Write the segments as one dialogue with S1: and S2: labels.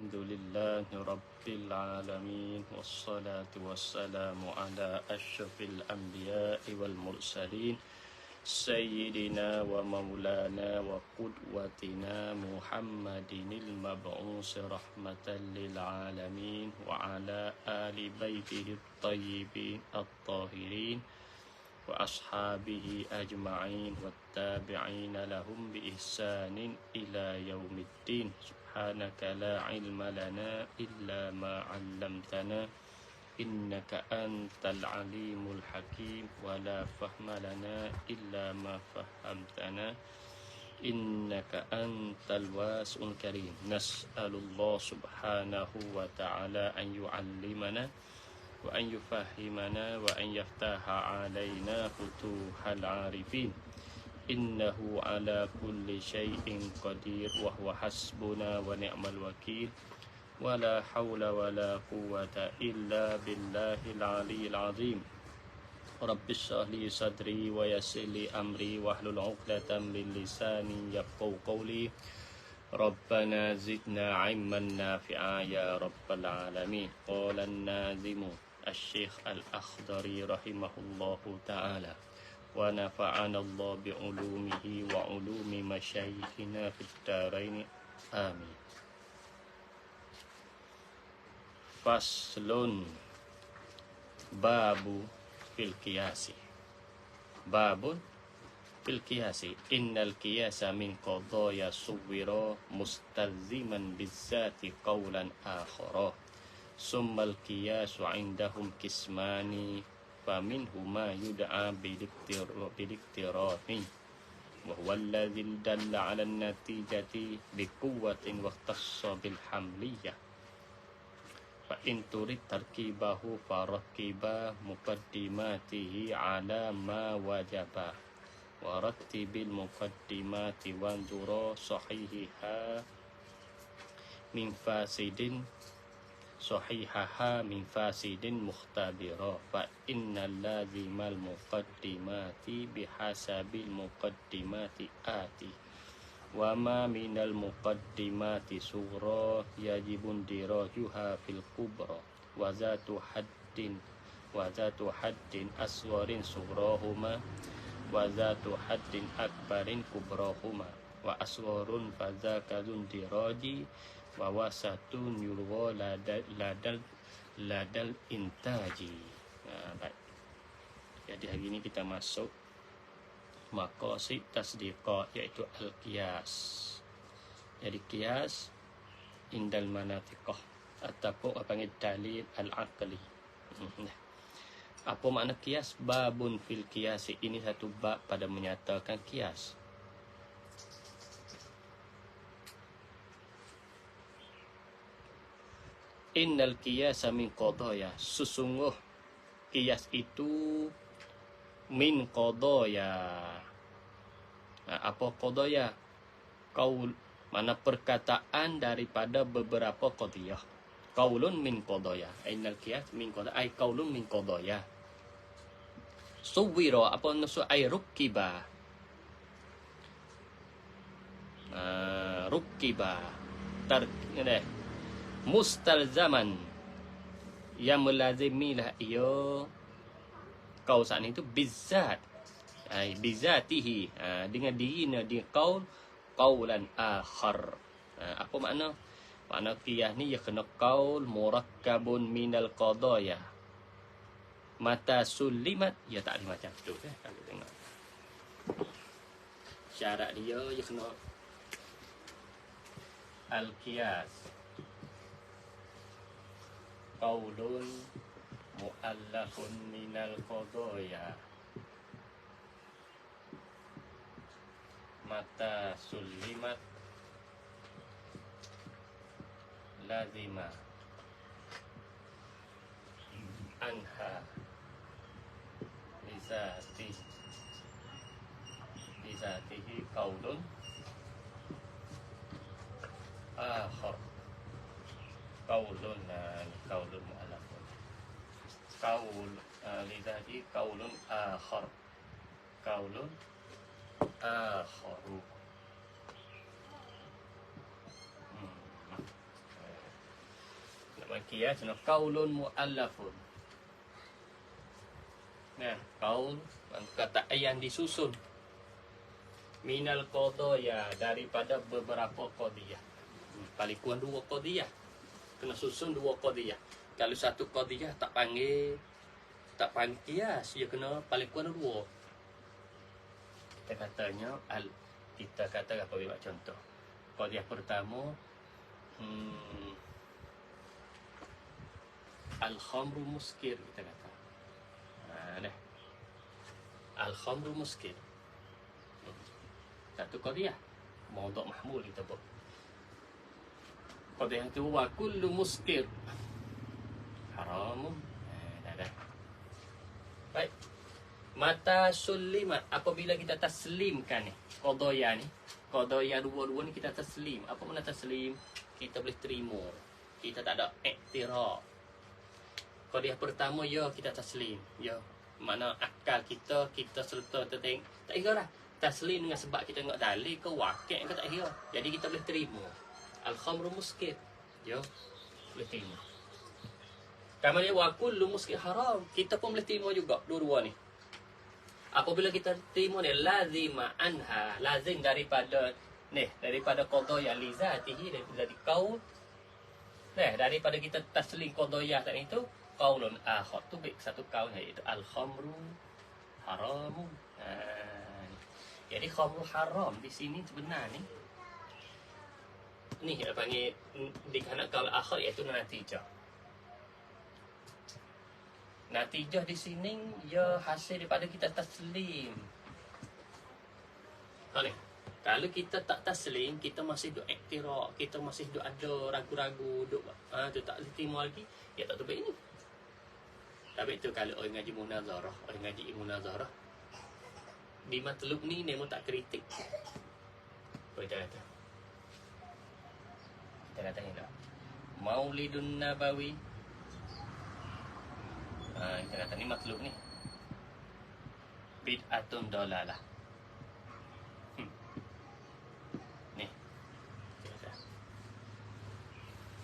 S1: الحمد لله رب العالمين والصلاة والسلام على أشرف الأنبياء والمرسلين سيدنا ومولانا وقدوتنا محمد المبعوث رحمة للعالمين وعلى آل بيته الطيبين الطاهرين وأصحابه أجمعين والتابعين لهم بإحسان إلى يوم الدين سبحانك لا علم لنا إلا ما علمتنا إنك أنت العليم الحكيم ولا فهم لنا إلا ما فهمتنا إنك أنت الواسع الكريم نسأل الله سبحانه وتعالى أن يعلمنا وأن يفهمنا وأن يفتح علينا فتوح العارفين إنه على كل شيء قدير وهو حسبنا ونعم الوكيل ولا حول ولا قوة إلا بالله العلي العظيم رب اشرح لي صدري ويسر لي أمري واحلل عقدة من لساني يفقهوا قولي ربنا زدنا علما نافعا يا رب العالمين قال الناظم الشيخ الأخضري رحمه الله تعالى ونفعنا الله بعلومه وعلوم مشايخنا في الدارين آمين. Faslun babu fil qiyasi. Babun fil qiyasi. Innal qiyasa min qadaya suwira mustalziman bizzati qawlan akhara. Summal qiyasu indahum kismani faminhuma yud'a biliktirani wa huwa alladhi dalla 'ala an-natijati biquwwatin wa ikhtassa bil hamliyah. Fa in turid tarkibahu farakiba muqaddimatihi ala ma wajaba wa rattibil muqaddimati wanzura sahihiha min fasidin sahihaha min fasidin mukhtabira fa innal lazimal muqaddimati bihasabil muqaddimati ati wa ma minal muqaddimati sura yajibun dirajuha fil kubra wa zatu haddin aswarin surahuma wa zatu haddin akbarin kubrahuma wa aswarun fadzakadun diraji wa wasatun yurwa ladal intaji. Baik. Jadi hari ini kita masuk maqasid tasdiqah, yaitu al-qiyas. Jadi qiyas indal manatiqah ataupun apa panggil dalil al-aqli. Apa makna qiyas? Babun fil qiyasi. Ini satu bab pada menyatakan qiyas. Innal qiyasa min qadaya. Sesungguh qiyas itu min qadaya. Apa qadaya? Qaul, mana perkataan daripada beberapa qadiyah. Qaulun min qadaya. Innal qiyas min qadaya ay qaulun min qadaya. Suwira apa maksud ay rukiba. Rukiba mustalzaman yang melazimilah ia kau saat itu bizat ay bizatihi dengan dirinya di qaul qaulan akhar. Apa makna qiyas ni ia kena qaul murakkabun minal qadaya mata sulimat. Ya tak ada macam tu kalau tengok syarat dia ia kena al qiyas qaulun mu'allafun minal qadaya mata sulimat lazima anha bizatihi qaulun akhar qaulun mu'allafun qaul lidati qaulun akhar qaulun akharu Qiyas no qaulun muallafun. Nah, qaul perkataan yang disusun minal qadaya daripada beberapa qadiyah. Paling kurang 2 qadiyah. Kena susun 2 qadiyah. Kalau satu qadiyah tak panggil qiyas, dia kena paling kurang 2. Kita kata apa buat contoh. Qadiyah pertama al-khamru muskir kita kata. Al-khamru muskir. Satu qadiyah. Mawdu' mahmul kita buat. Qadiyah itu wa kullu muskir haram. Dah. Baik. Mata sulimat, apabila kita taslimkan ni qadiyah ni, qadiyah dua-dua ni kita taslim. Apa makna taslim? Kita boleh terima. Kita tak ada iktiraf. Qadiyah pertama ya kita taslim. Ya, makna akal kita serta terteng. Tak kira lah. Taslim dengan sebab kita tengok dalil ke wakil ke tak kira. Jadi kita boleh terima. Al-khamru muskir. Ya, boleh terima. Kemudian wa kullu muskir haram. Kita pun boleh terima juga dua-dua ni. Apabila kita terima ni lazima anha, lazim daripada qadiyah li zatihi, dari qaul. Daripada kita taslim qadiyah tadi itu qaulun akhar tu baik satu qaul iaitu al-khamru haramun. Jadi khamru haram di sini sebenarnya ni apa panggil dikanak qaul akhar iaitu natijah. Natijah di sini ya hasil daripada kita taslim. Kalau kita tak taslim, kita masih duk iktiraf, kita masih duk ada ragu-ragu, duk tu tak terima lagi, ya tak terbaik ini. Tapi tu kalau orang ngaji munazarah, di matlub ni nemo tak kritik. Kita kata ni tak. Maulidun Nabawi. Kita kata ni matlub ni bid'atun dalalah. Ni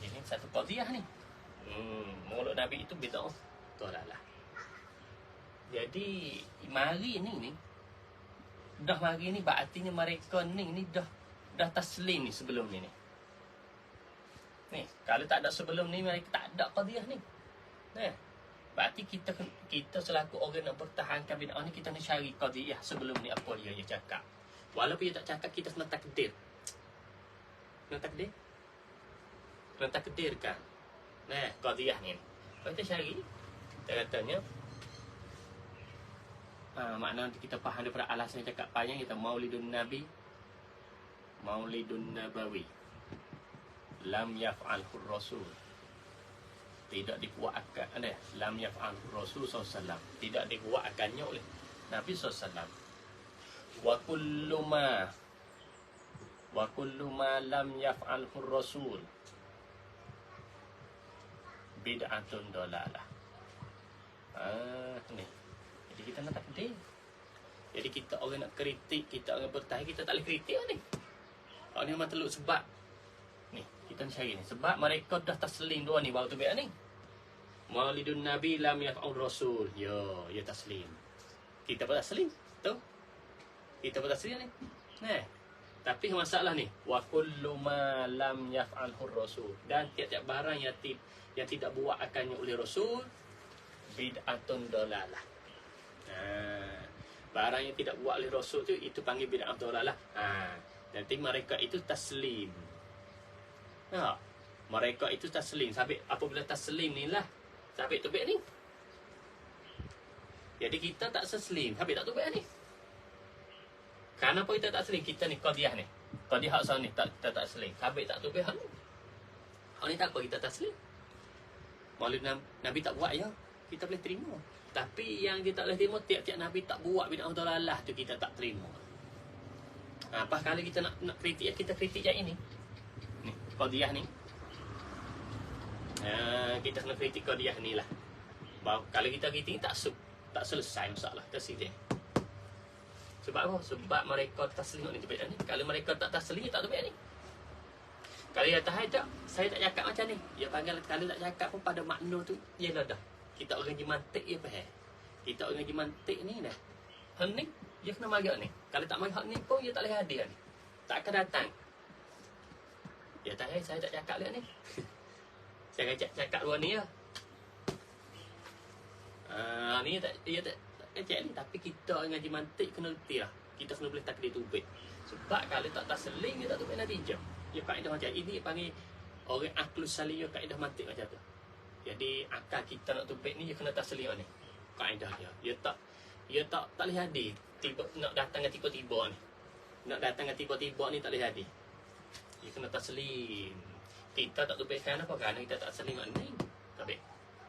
S1: ini satu qadiyah ni. Maulud Nabi itu bid'ah dalalah. Jadi mari ni dah mari ni berartinya mereka ni dah taslim ni sebelum ni. Ni kalau tak ada sebelum ni mereka tak ada qadiyah ni. Berarti kita selaku orang nak pertahankan bid'ah ni, kita nak cari qadiyah sebelum ni apa dia cakap. Walaupun dia tak cakap, kita kena takdir. Kena takdirkan. Qadiyah ni. Kalau kita cari, kita katanya makna kita faham daripada alasan yang cakap panjang, kita Maulidun Nabawi lam yaf'alhu Rasul, tidak dibuatkan lam yaf'alhu Rasul SAW, tidak dibuatkannya oleh Nabi SAW. Wa kullu ma lam yaf'alhu Rasul bid'atun dalalah. Ni. Jadi kita nak takdir. Jadi kita orang nak kritik, kita orang bertahan, kita tak boleh kritik ni. Kalau ni memang teluk sebab ni, kita nak cari ni. Sebab mereka dah taslim dua ni, baru tu biar ni. Maulidun Nabi lam yaf'al Rasul. Ya taslim. Kita pun taslim. Tu. Kita pun taslim ni. Tapi masalah ni, wa kullu ma lam yaf'alhu Rasul, dan tiap-tiap barang yang tidak buat akannya oleh Rasul bid'atun dalalah. Barang yang tidak buat oleh Rasul tu itu panggil bid'atun dalalah. Nanti mereka itu taslim. Mereka itu taslim. Sampai apabila taslim ni lah, sampai tu baik ni. Jadi kita tak taslim, sampai tak tu baik ni. Kenapa kita tak taslim? Kita ni qadiyah ni. Qadiyah hak ni tak taslim. Sampai tak tu baik ni. Hak ni tak apa kita taslim. Maulid Nabi tak buat ya, kita boleh terima. Tapi yang kita boleh terima, tiap-tiap Nabi tak buat bid'ah dalalah tu kita tak terima. Apa kali kita nak kritik, kita kritik yang ini. Ni, qadiyah ni. Kita kena kritik qadiyah ni lah. Kalau kita kritik tak selesai masalah tersini. Sebab apa? Sebab mereka taslim ni terbaik ni. Kalau mereka tak taslim, tak terbaik ni. Kalau dia tahan tak, saya tak cakap macam ni. Dia panggil kalau tak cakap pun pada makna tu, yelah dah. Kita orang jimantik je faham. Kita orang jimantik ni dah. Hal ni, dia kena marah ni. Kalau tak marah ni pun, dia tak boleh hadir ni. Tak akan datang. Dia tahan, saya tak cakap lihat ni. Saya cakap luar ni lah. Ni dia tak kecek ni. Tapi kita dengan jimantik kena reti lah. Kita kena boleh takdir tubik. Sebab kalau tak taslim, dia tak tubik natijah. Dia kaedah macam ini panggil orang aklus salim, dia kaedah mantik macam tu. Jadi akal kita nak tubik ni dia kena taslim ni. Kaedah dia. Dia tak boleh hadir. Tiba nak datang tiba-tiba ni. Nak datang tiba-tiba ni tak boleh hadir. Dia kena taslim. Kita tak tubikkan apa kerana kita tak taslim ni.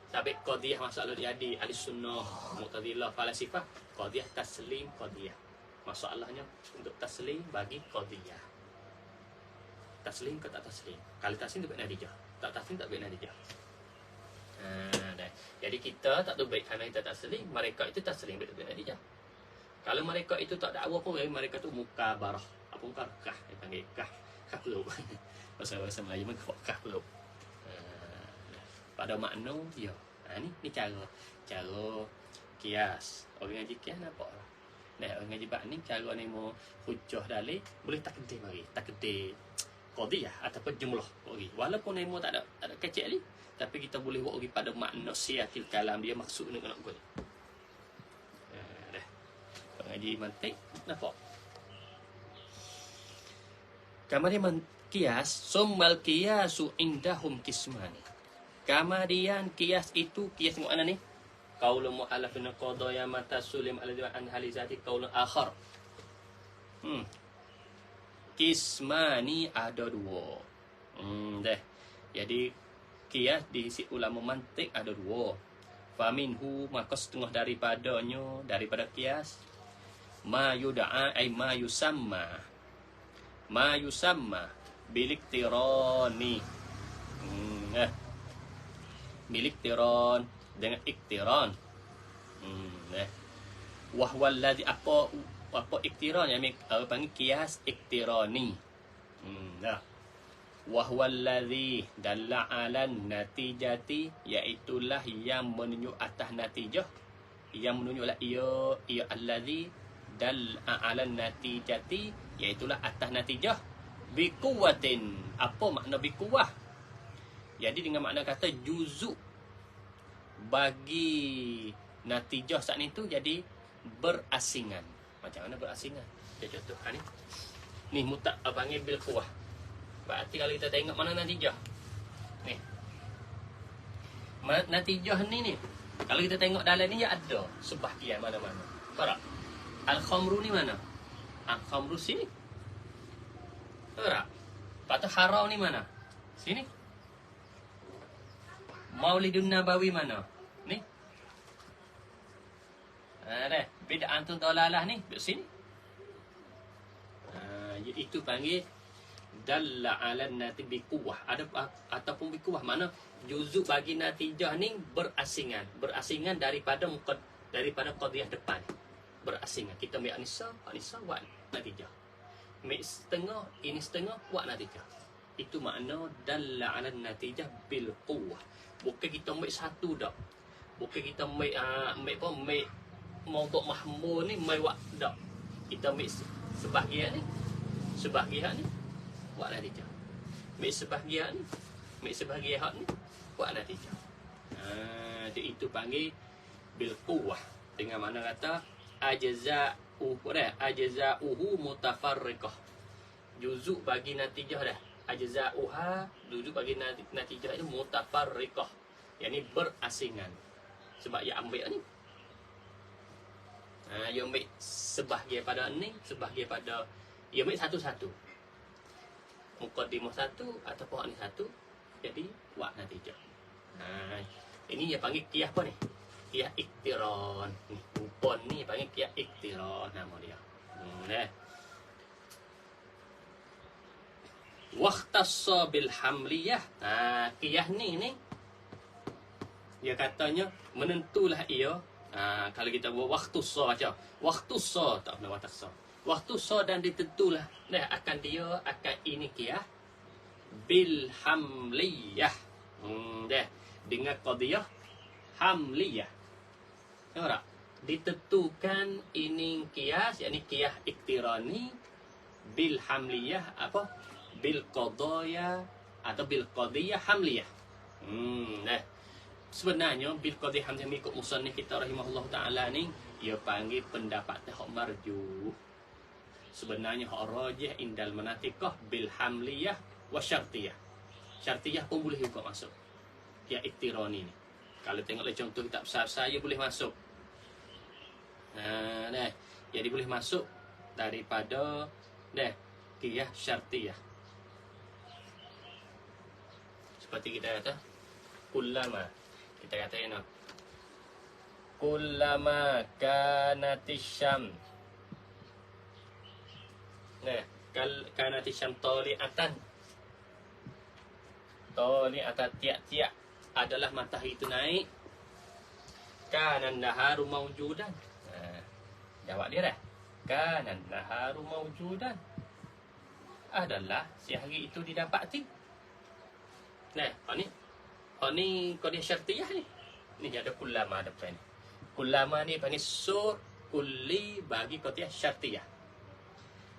S1: Sabit qadiyah masalah dia hadir ahli sunnah, mu'tazilah, falasifah, qadiyah taslim qadiyah. Masalahnya untuk taslim bagi qadiyah. Taslim ke tak taslim? Kalau taslim tu baik natijah. Tak taslim tak baik natijah. Jadi kita tak tu baik kerana kita taslim. Mereka itu taslim baik natijah. Kalau mereka itu tak dakwa pun, mereka tu mukabarah. Apa mukabarah? Dia panggil kah. Kah peluk. Bahasa Melayu pun kah peluk. Pada makna dia. Ni cara kias. Orang ngaji kias nampak lah. Orang ngaji bab ni cara ni mau hujah dalil boleh takdir mari. Takdir qadiyah ataupun jumlah bagi. Walaupun nemo tak ada kecek ni, tapi kita boleh buat bagi pada makna siatil kalam dia maksud nak gol. Dah. Pengaji mantik nampak. Kemudian kias, summal qiyasu indahum kismani. Kemudian kias itu kias mana ni? Qaulul mu'allaf bin qadaya mata sulim alladhi an halizati qaulun akhar. Kismani ada dua. Dah. Jadi kias di si ulama mantik ada dua. Faminhu maka setengah daripada kias ma yuda'a ay ma yusamma biliktirani. Biliktiran dengan iktiran. Wahwal ladzi apa iktiran yang panggil kias iktirani. Wahwal ladzi dalla 'alan natijati, iaitulah yang menunjuk atas natijah, yang menunjuklah ia allazi dalla 'alan natijati, iaitulah atas natijah bi quwwatin. Apa makna bi quwwah? Jadi dengan makna kata juzuk bagi natijah saat itu jadi berasingan. Macam mana berasingan? Kita contohkan ni. Ni mutak panggil bil quwwah. Berarti kalau kita tengok mana natijah. Ni. Natijah ni. Kalau kita tengok dalam ni ya ada sebahagian mana-mana. Faham? Al-khamru ni mana? Al-khamru sini. Faham? Patut haram ni mana? Sini. Maulidun Nabawi mana? Ni. Dah. Bid'atun dalalah ni di sini. Itu panggil dalla 'ala nati bi quwwah. Ada ataupun bi quwwah mana? Juzuk bagi natijah ni berasingan daripada qadiyah depan. Berasingan. Kita ambil anisa buat natijah. Ambil setengah, ini setengah buat natijah. Itu makna dalla 'ala natijah bil quwwah. Bukan kita ambil satu dak. Bukan kita ambil maudhu' mahmul ni buat dak. Kita ambil sebahagian ni buat natijah. Ambil sebahagian ni buat natijah. Itu panggil bil quwwah. Dengan mana kata ajza'uhu mutafarriqah. Juzuk bagi natijah dah. Ajza'uha, juzuk bagi natijah itu mutafarriqah. Yang ni berasingan. Sebab dia ambil ni. Dia ambil sebahagian pada ni, sebahagian pada dia ambil satu-satu. Muqaddimah satu ataupun ni satu. Jadi buat natijah. Ini dia panggil qiyas apa ni? Qiyas iktiran. Ni rupon ni panggil qiyas iktiran nama dia. Waqtassa bil hamliyah. Qiyas ni dia katanya menentulah ia. Kalau kita buat waktu sa macam waktu sa tak pernah waktu sa dan ditentulah akan ini qiyas bil hamliyah. Dah. Dengan qadiyah hamliyah. Tengok tak? Ditentukan ini qiyas, yakni qiyas iktirani bil hamliyah apa? Bil qadaya atau bil qadiyah hamliyah. Nah. Sebenarnya bil qadiyah hamliyah ikut musannif kita rahimahullah taala ni ia panggil pendapat hak marjuh. Sebenarnya hak rajih indal manatiqah bil hamliyah wa syartiyah. Syartiyah pun boleh juga masuk. Ya iktirani ni. Kalau tengoklah contoh kitab saya boleh masuk. Nah, jadi boleh masuk daripada qiyas syartiyah. Seperti kita kata kullama. Kita kata ini. Kullama kanatis syam. Nah, kanatis syam tali'atan. Tali'atan tiap-tiap adalah matahari itu naik. Kanan naharu maujudan. Jawab dia dah. Kanan naharu maujudan. Adalah si hari itu didapati. Nah, ni qadiyah syartiyah ni. Ni ada kullama depan ni. Kullama ni panggil sur kulli bagi qadiyah syartiyah.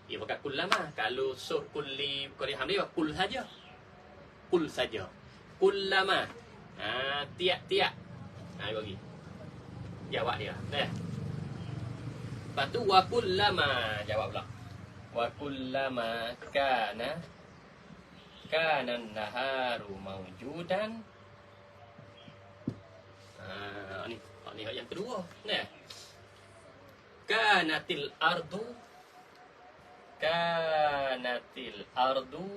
S1: Ia bukan kullama. Kalau sur kulli qadiyah hamliyah kul saja. Kul saja. Kullama. Tiap-tiap. Bagi. Jawab dia. Dah. Lepas tu wa kullama. Jawab pula. Wa kullama kana naharu mawjudan. Ni yang kedua. Nah. Kanatil ardu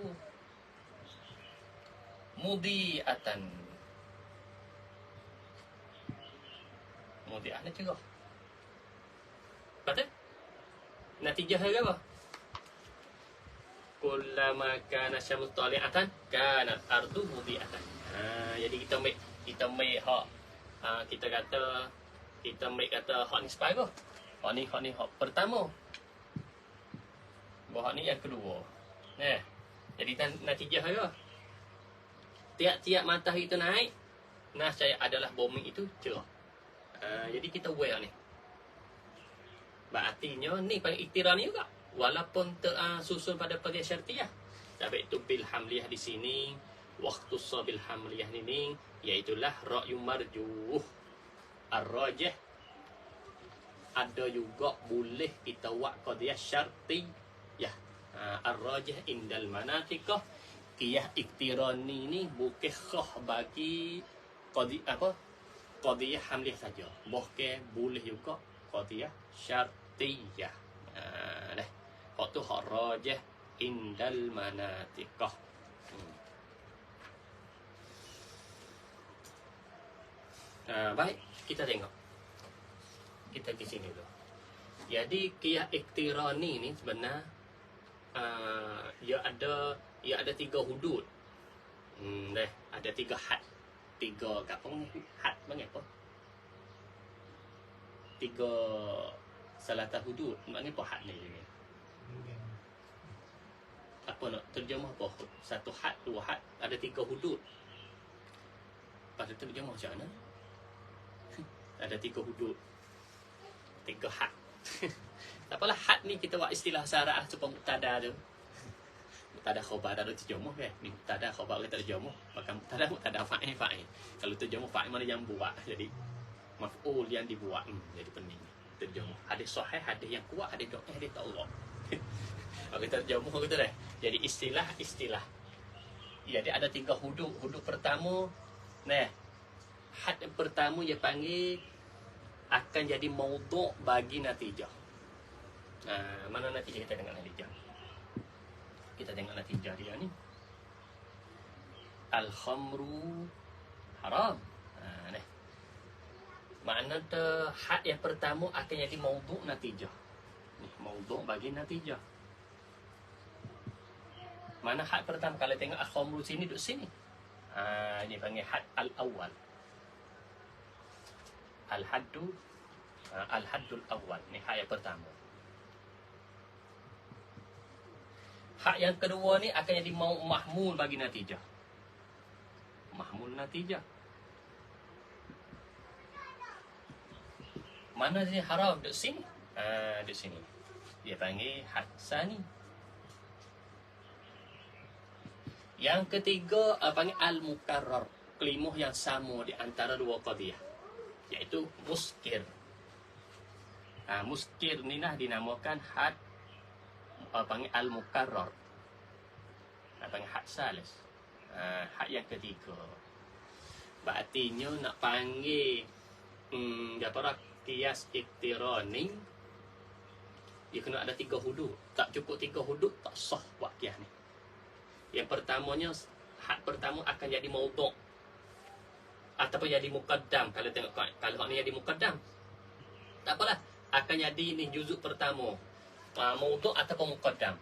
S1: mudiatan. Mudiat ni cerah. Betul? Natijah dia apa? Kullama kana syamsu tali'atan kanat ardu mudiatan. Jadi kita ambil hak kita kata hak ni separuh. Hak ni hak pertama. Hak ni yang kedua. Nah. Jadi natijah dia. Tiap-tiap matahari itu naik, nascaya adalah bumi itu cerah. Jadi kita aware ni. Berartinya ni paling iktirani juga. Walaupun tersusun pada qadiyah syartiyah. Tapi itu bil hamliyah di sini, waktu sabil hamliyah ni iaitulah ra'yu marjuh. Ar-rajih ada juga boleh kita buat qadiyah syartiyah. Ar-rajih indal manatiqah qiyas iktirani ni bukan khah bagi qadiyah hamliyah saja. Bukan boleh juga qadiyah syartiyah. Dah. Hak tu hak rajih indal manatiqah. Baik, kita tengok. Kita di sini dulu. Jadi qiyas iktirani ni sebenarnya ia ada 3 hudud. Ada 3 had. 3 kat pun had mengapa? 3 salata hudud. Maknanya apa had ni? Apa nak terjemah apa? 1 had, 2 had, ada 3 hudud. Pada terjemah macam mana? Ada 3 hudud. 3 had. Tak apalah, had ni kita buat istilah syarah supaya mubtada tu. Mubtada khabar ada terjemah kan? Ni mubtada khabar kita terjemah. Maka mubtada fa'il. Kalau terjemah fa'il mana yang buat. Jadi maf'ul yang dibuat. Jadi pening. Terjemah. Hadis sahih, hadis yang kuat, hadis dhaif, hadis tak Allah. Maka terjemah gitu dah. Jadi istilah. Jadi ada 3 hudud. Hudud pertama, had pertama dia panggil akan jadi maudhu' bagi natijah. Mana natijah? Kita tengok natijah. Kita tengok natijah dia ni. Al-khamru haram. Makna had yang pertama akan jadi maudhu' natijah. Maudhu' bagi natijah. Mana had pertama? Kalau tengok al-khamru sini, duduk sini. Ini panggil had al-awwal. Al-haddul awal. Ni had yang pertama. Hak yang kedua ni akan jadi mahmul bagi natijah. Mahmul natijah. Mana dia haram? Duduk sini. Duduk sini. Dia panggil hak sani. Yang ketiga panggil al-mukarrar. Kelimah yang sama di antara dua qadiyah. Iaitu muskir. Muskir ni lah dinamakan had panggil al-mukarrar. Panggil had salis. Had yang ketiga. Berartinya nak panggil apa qiyas iktirani, dia kena ada 3 hudud. Tak cukup 3 hudud tak sah buat qiyas ni. Yang pertamanya, had pertama akan jadi maudhu' ataupun jadi muqaddam. Kalau tengok, kalau ni jadi muqaddam, tak apalah, akan jadi ni juzuk pertama, maudhu' ataupun muqaddam.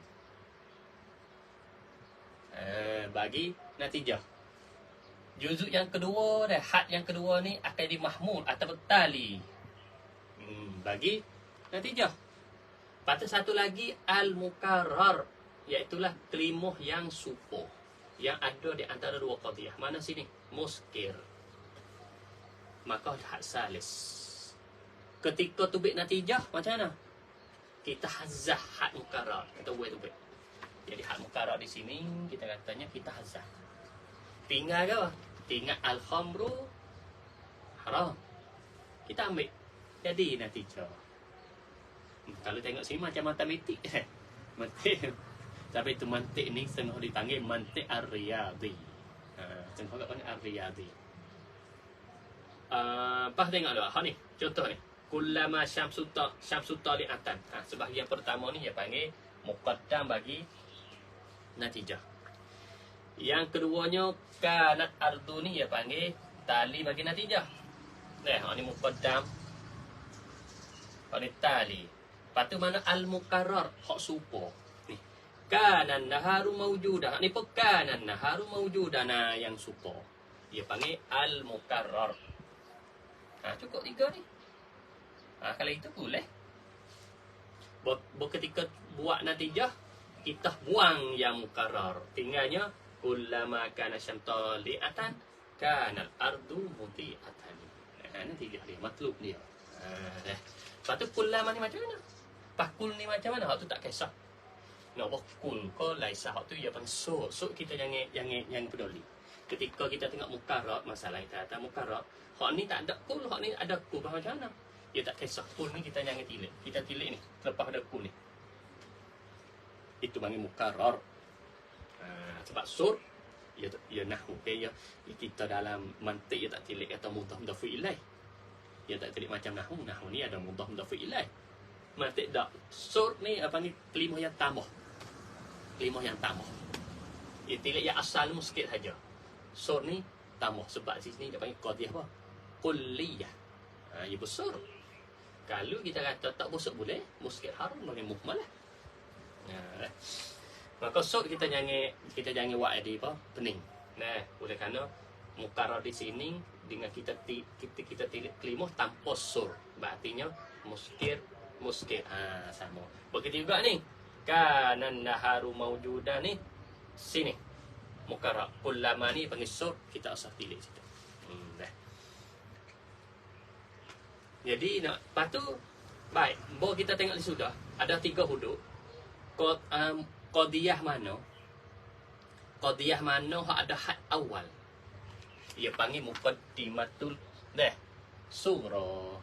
S1: Bagi natijah. Juzuk yang kedua dah, had yang kedua ni akan jadi mahmul ataupun tali, bagi natijah. Lepas satu lagi al-mukarrar, iaitulah kelimah yang serupa, yang ada di antara dua qadiyah. Mana sini? Muskir. Maka had salis. Ketika tubik natijah, macam mana? Kita hazah had mukarrar. Kita buat tubik. Jadi had mukarrar di sini, kita katanya kita hazah. Tinggal ke apa? Tinggal al-khamru haram. Kita ambil. Jadi natijah. Kalau tengok sini macam matematik. Mantik. Tapi itu mantik ni setengah dipanggil mantik ar-riyadi. Setengah kat panggil ar-riyadi. Pas tengok dulu. Ha ni, contoh ni. Kullama syamsuta li'atan. Sebahagian pertama ni dia panggil muqaddam bagi natijah. Yang keduanya kanat ardu ni dia panggil tali bagi natijah. Ni muqaddam. Pada tali. Lepas tu mana al-mukarrar, hak serupa. Ni. Kanan naharu mawjudah. Ni pun kanan naharu mawjudah. Nah, yang serupa. Dia panggil al-mukarrar. Cukup 3 ni. Kalau itu boleh. Ketika buat natijah, kita buang yang mukarrar. Tinggalnya kullama kana syamta li'atan kana al-ardu muti'atan. Natijah dia, matlub dia. Lepas tu kullama ni macam mana? Pakul ni macam mana? Hak tu tak kisah. Nak kul ko laisa, hak tu dia panggil so. So kita jangan peduli. Ketika kita tengok mukarrar, masalah kita kata mukarrar, hak ni tak ada kul, hak ni ada kul, macam mana? Dia tak kisah. Kul ni kita jangan tilik. Kita tilik ni lepas ada kul ni. Itu panggil mukarrar. Sebab sur ya nahwu, ya kita dalam mantik dia tak tilik kata mudhaf mudhaf ilaih. Dia tak tilik macam nahwu. Nahwu ni ada mudhaf mudhaf ilaih. Mantik tak. Sur ni apa ni kelimah yang tambah. Kelimah yang tambah. Dia tilik yang asal mu sikit saja. Sur ni tambah sebab sini dia panggil qadiyah apa? Kulliyah. Ia besar. Kalau kita kata tak busuk boleh, muskil haram bagi muhmal lah. Maka sur kita jangan buat apa pening. Oleh kerana mukarrar di sini dengan kita tilik kelimah tanpa sur. Berartinya muskil. Sama. Begitu juga ni. Kanan naharu mawjudah ni sini. Mukarrar. Kullama ni panggil sur, kita asal tilik situ. Jadi lepas tu baik, baru kita tengok di sudah ada 3 hudud. Qadiyah mana? Qadiyah mana hak ada had awal. Dia panggil muqaddimatul surah.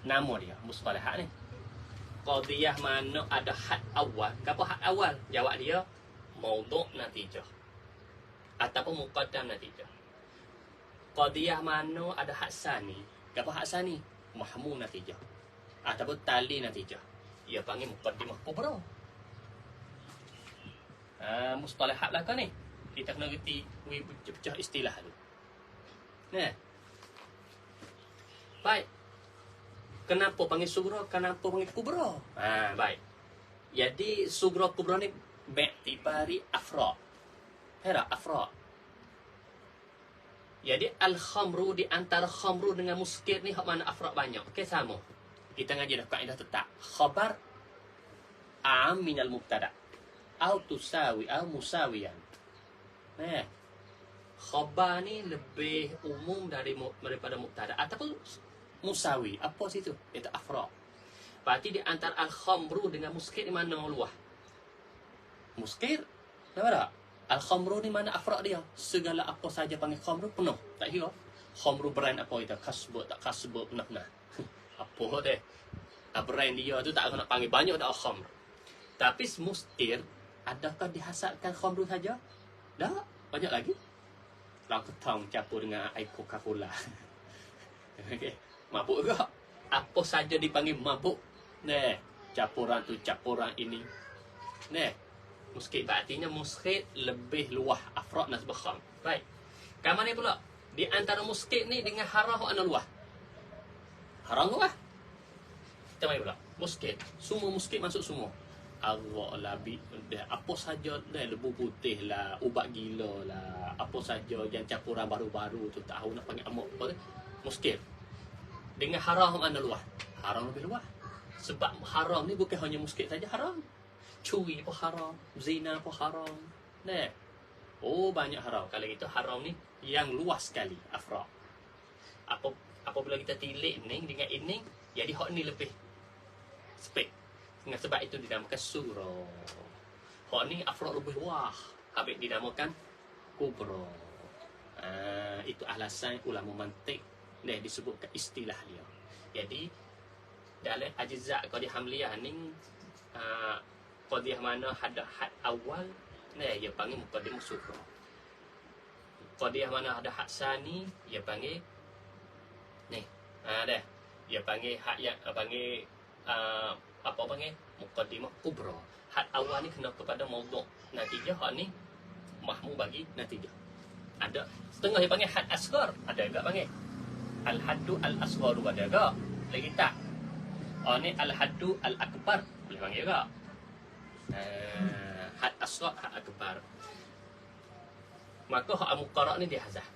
S1: Nama dia mustalahat ni. Qadiyah mana ada had awal. Apa had awal? Jawab dia maudhu' natijah ataupun muqaddam natijah. Qadiyah mana ada had sani. Apa had sani? Mahmul natijah ataupun tali natijah. Dia panggil muqaddimah kubra. Mustalahat lah kan ni. Kita kena reti pecah istilah tu. Baik. Kenapa panggil sugra? Kenapa panggil kubra? Baik. Jadi sugra kubra ni bi'tibari afra'. Hera afra'. Jadi al-khamru di antara khamru dengan muskir ni hak mana afra' banyak. Okey, sama. Kita ngaji dah kaedah tetap. Khabar am minal mubtada au tusawi au musawiyan. Nah, khabar ni lebih umum daripada mubtada ataupun musawi. Apa situ? Itu afra. Berarti di antara al-khamru dengan muskir ni mana luah? Muskir, nampak tak? Al-khamru ni mana afra dia? Segala apa saja panggil khamru penuh. Tak kira. Khamru brand apa itu? Kasbut, tak kasbut, nah. Apa deh? Brand dia tu tak nak panggil banyak tak khamr. Tapi muskir, adakah dihasatkan khamru saja? Tak, banyak lagi. Lau ketang campur dengan air Coca-Cola. Okay. Mabuk ke? Apa saja dipanggil mabuk. Nah, campuran tu, campuran ini. Nah, muskir. Artinya muskir lebih luah. Afrad nas bakham. Baik. Kamu ni pula. Di antara muskir ni dengan haram ana luah. Haram luah. Kita mari pula. Muskir. Semua muskir masuk semua. Arak lah, apa saja dah, lebu putih lah, ubat gila lah, apa saja yang campuran baru-baru tu tak tahu nak panggil amok apa tu, muskil. Dengan haram mana luah? Haram lebih luah. Sebab haram ni bukan hanya muskil saja haram. Curi pun haram, zina pun haram. Nah. Oh, banyak haram. Kalau itu haram ni yang luas sekali, afra. Apabila kita tilik ni dengan ini, jadi hak ni lebih spek. Dengan sebab itu dinamakan surah. Hak ni afrad lebih luah. Habis dinamakan kubra. Itu alasan ulama mantik dia disebutkan istilah dia. Jadi dalam ajza' qadiyah hamliyah ni qadiyah mana ada had awal ni dia panggil muqaddimah surah. Qadiyah mana ada had sani dia panggil ni. Dah. Dia panggil had yang panggil apa panggil muqaddimah kubra. Had awal ni kena kepada maudhu' natijah, hak ni mahmu bagi natijah. Ada setengah dia panggil had asghar, ada enggak panggil al haddu al asgharu, ada enggak lagi tak. Ni al haddu al akbar boleh panggil enggak. Had asghar, had akbar. Maka hak muqarrar ni dia hazah.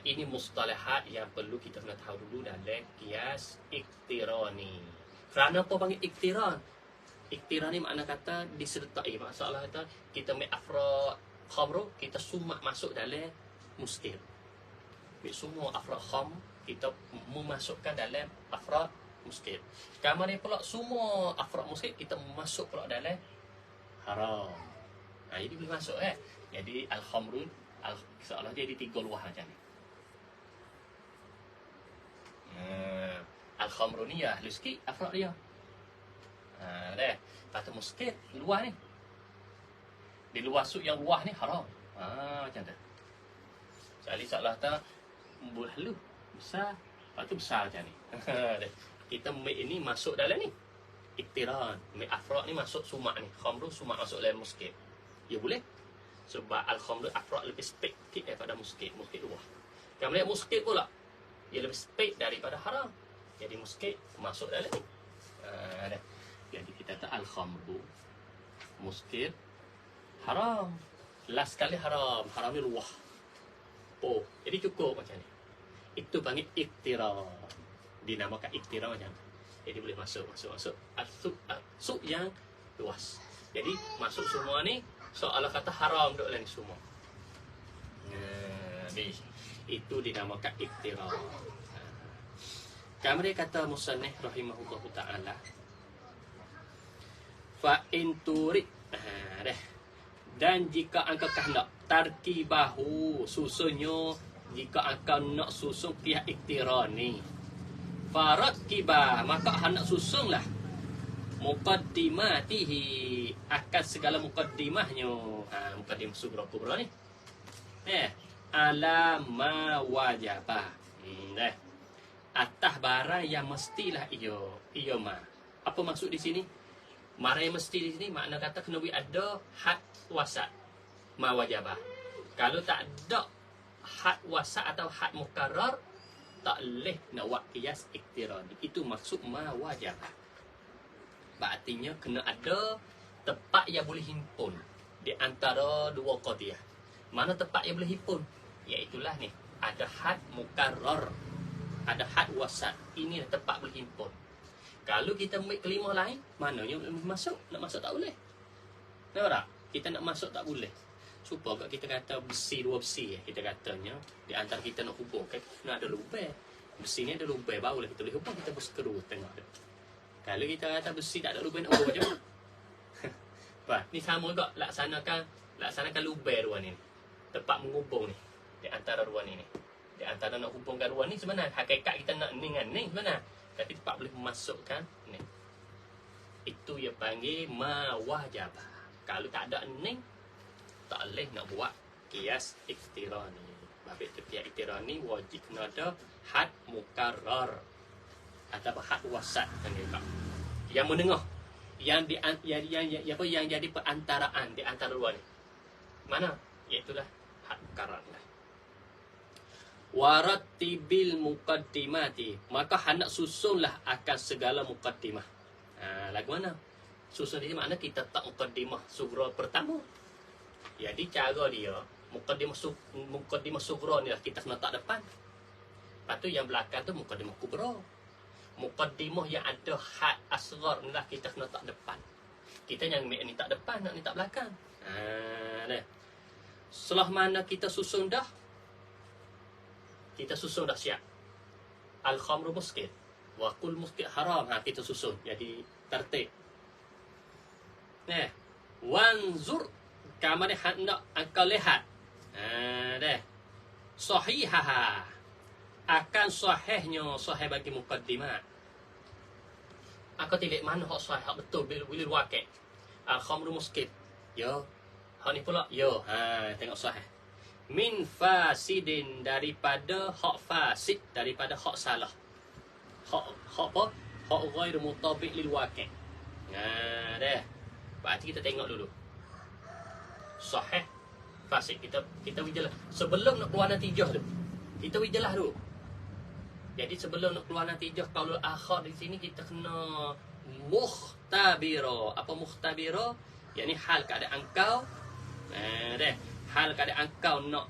S1: Ini mustalahat yang perlu kita kena tahu dulu dalam qiyas iktirani. Kerana apa panggil iktiran? Iktiran ni makna kata disertai. Masalah kata kita ambil afra khamru, kita sumak masuk dalam muskil. Semua afra kham kita memasukkan dalam afra muskil. Kamu ni pula semua afra muskil kita masuk pula dalam haram. Jadi boleh masuk Jadi al-khamru soalah dia di tiga luah macam ni. Al-khamru ni ya ahli sikit afrad dia. Dah. Patut muskil luah ni. Di luar suk yang luah ni haram. Macam tu. Sekali salah tak bulah lu besar, patut besar macam ni. Kita ambil ini masuk dalam ni. Iktiran. Ambil afrad ni masuk sumak ni. Khamru sumak masuk dalam muskil. Ya boleh. Sebab al-khamru afrad lebih spek sikit daripada muskil. Muskil luah. Kamu lihat muskil pula. Dia lebih spek daripada haram. Jadi muskil masuk dalam ni. Jadi kita tak al-khamru muskil haram. Last kali haram. Haram ni luah. Oh, jadi cukup macam ni. Itu panggil iktiran. Dinamakan iktiran macam ni. Jadi boleh masuk. Suk yang luas. Jadi masuk semua ni soalah kata haram duk dalam ni semua. Itu dinamakan iktiran. Kemudian kata musannif rahimahullah ta'ala, fa in turid, dan jika engkau hendak tarkibahu, susunnya jika engkau nak susun qiyas iktiran ni, farakiba, maka hendak susunlah muqaddimatihi, akan segala muqaddimahnya. Muqaddimah sughra kubra ni ala ma wajaba. Atas barang yang mestilah ia ma. Apa maksud di sini? Barang yang mesti di sini makna kata kena ada had wasat ma wajabah. Kalau tak ada had wasat atau had mukarrar, tak boleh nak buat qiyas iktiran. Itu maksud ma wajabah. Artinya kena ada tempat yang boleh himpun di antara dua qadiyah. Mana tempat yang boleh himpun? Iaitulah ni, ada had mukarrar, ada had wasat. Ini tempat boleh himpun. Kalau kita ambil kelima lain, mananya masuk? Nak masuk tak boleh. Nampak tak? Kita nak masuk tak boleh. Supaya kita kata besi, dua besi kita katanya. Di antara kita nak hubung, kan kena ada lubang. Besi ni ada lubang, barulah kita boleh hubung, kita bersekeru tengah tu. Kalau kita kata besi tak ada lubang, nak hubung macam mana? Bah, ni sama juga laksanakan lubang ruang ni. Tempat menghubung ni. Di antara ruang ni. Di antara nak hubungkan ruang ni sebenarnya hakikat kita nak ni dengan ni sebenarnya. Tapi tempat boleh memasukkan ni. Itu yang panggil mawajabah. Kalau tak ada ni, tak boleh nak buat kias iktirani. Babit tu kias iktirani wajib kena ada had mukarrar atau had wasat kan juga. Yang menengah, yang jadi perantaraan di antara dua ni. Mana? Iaitulah had mukarrar lah. Warattibil muqaddimati, maka hendak susunlah akan segala muqaddimah. Lagu mana? Susun ni makna kita tak muqaddimah sughra pertama. Jadi cara dia muqaddimah sughra ni lah kita kena tak depan. Lepas tu yang belakang tu muqaddimah kubra. Muqaddimah yang ada had asghar ni lah kita kena tak depan. Kita yang ni tak depan, nak ni tak belakang. Dah. Setelah mana kita susun dah siap. Al-khamru muskir wa kul muskir haram. Kita susun jadi tertib. Nah, wanzur kamane hendak engkau lihat. Dah. Sahihaha. Akan sahihnya sahih bagi muqaddimah. Aku tilik mana hak sahih hak betul bila wakil. Al-khamru muskir. Yo. Hak ni pula yo. Tengok sahih. Min fasidin, daripada hak fasid, daripada hak salah. Hak apa? Hak ghairu mutabiq lil waqi'. Dah. Berarti kita tengok dulu. Sahih, fasid, kita wijelah. Sebelum nak keluar natijah tu, kita wijelah dulu. Jadi sebelum nak keluar natijah qaulul akhar di sini kita kena mukhtabira. Apa mukhtabira? Yakni hal keadaan engkau. Dah. Hal keadaan kau nak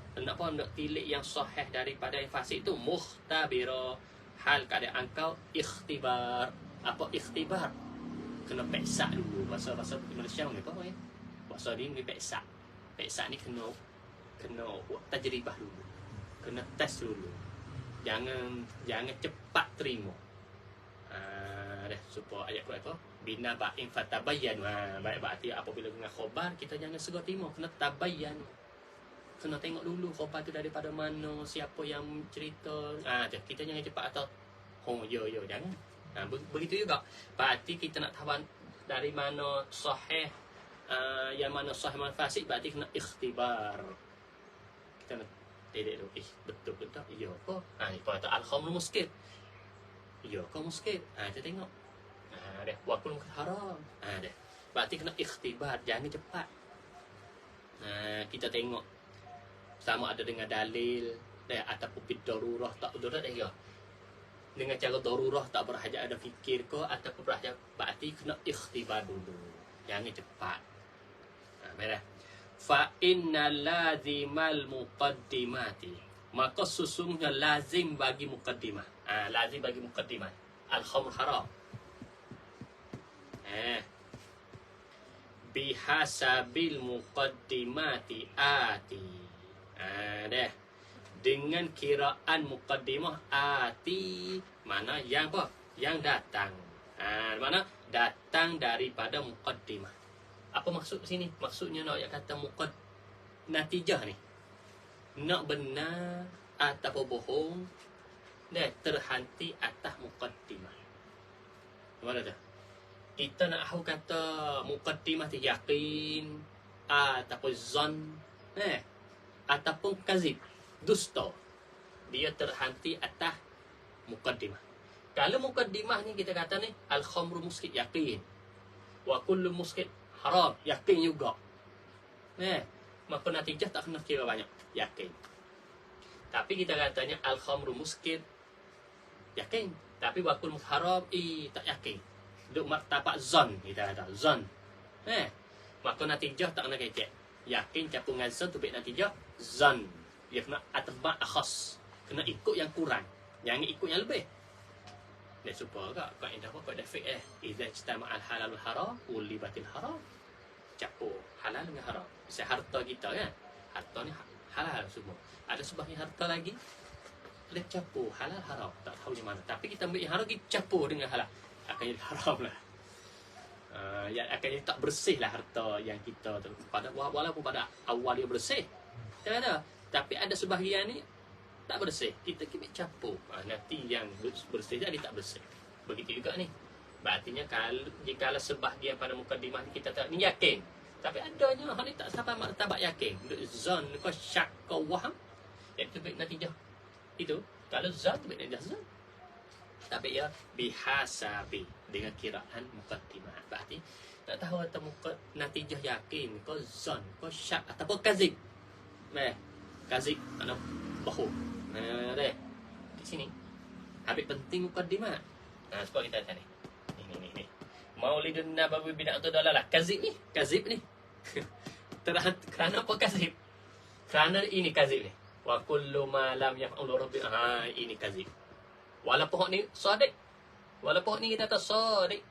S1: tilik yang sahih daripada yang fasid itu mukhtabira. Hal keadaan kau ikhtibar. Apa ikhtibar? Kena peksa dulu. Bahasa Malaysia ni apa ya? Bahasa dia ni peksa. Peksa ni kena buat tajribah dulu. Kena test dulu. Jangan cepat terima. Dah supaya ayat Quran apa? Bina ba'in fatabayyan. Baik berarti apabila dengan khabar kita jangan segera terima, kena tabayyan. Kena tengok dulu khabar tu daripada mana, siapa yang cerita. Kita jangan cepat atau yo jangan. Begitu juga. Berarti kita nak tahu dari mana sahih, yang mana sahih mana fasid, berarti kena ikhtibar. Kita nak tilik dulu. Betul ke tak? Ya ke? Ni kata al-khamru muskir. Ya ke muskir? Kita tengok. Dah. Wakul haram. Dah. Berarti kena ikhtibar, jangan cepat. Kita tengok sama ada dengan dalil ataupun bidarurah tak darurat ya. Dengan cara darurah tak berhajat ada fikir ke ataupun berhajat, berarti kena ikhtibar dulu. Jangan cepat. Baiklah. Fa innal lazimal muqaddimati, maka sesungguhnya lazim bagi muqaddimah. Lazim bagi muqaddimah al-khamr haram. Bihasabil muqaddimati ati. Dah. Dengan kiraan muqaddimah ati, mana yang apa? Yang datang. Mana datang daripada muqaddimah. Apa maksud sini? Maksudnya nak kata natijah ni. Nak benar atau bohong, dah terhenti atas muqaddimah. Mana dah? Kita nak tahu kata muqaddimah tu yakin ataupun zon, ataupun kazib, dusta. Dia terhenti atas muqaddimah. Kalau muqaddimah ni kita kata ni al-khamru muskir yakin. Wa kullu muskir haram yakin juga. Maka natijah tak kena kira banyak, yakin. Tapi kita katanya al-khamru muskir yakin, tapi wa kullu haram tak yakin. Duk martabat zon, kita kata zon. Maka natijah tak kena kecek. Yakin campur dengan zon tu baik natijah zon. Dia kena atba' khas. Kena ikut yang kurang, jangan ikut yang lebih. Dia supaya agak kaedah apa kaedah fiqh idza ijtama'al halal wal haram ulibatil haram. Campur halal dengan haram. Misal harta kita kan. Harta ni halal semua. Ada sebahagian harta lagi dia campur halal haram. Tak tahu di mana. Tapi kita ambil yang haram kita campur dengan halal. Akan jadi haram lah. Yang akan jadi tak bersih lah harta yang kita tu. Walaupun pada awal dia bersih. Tak ada. Tapi ada sebahagian ni tak bersih. Kita kena campur. Nanti yang bersih jadi tak bersih. Begitu juga ni. Berartinya jika sebahagian pada mukadimah ni kita tak ni yakin. Tapi adanya hal ni tak sampai martabat yakin. Zon kau syak kau waham. Itu baik natijah. Itu kalau zon tu baik natijah zon. Tapi ya bihasabi dengan kiraan mukadimah. Berarti tak tahu atau natijah yakin kau zon kau syak ataupun kazib. Kazib mana bahu. Deh. Di sini. Habis penting mukadimah. Sebab kita tadi. Ni. Maulidun Nabawi bid'atun dalalah. Kazib ni. Kerana apa kazib? Kerana ini kazib ni. Wa kullu ma lam yaf'alu rabbi. Ini kazib. Walaupun ni sadiq. Walaupun ni kita kata sadiq.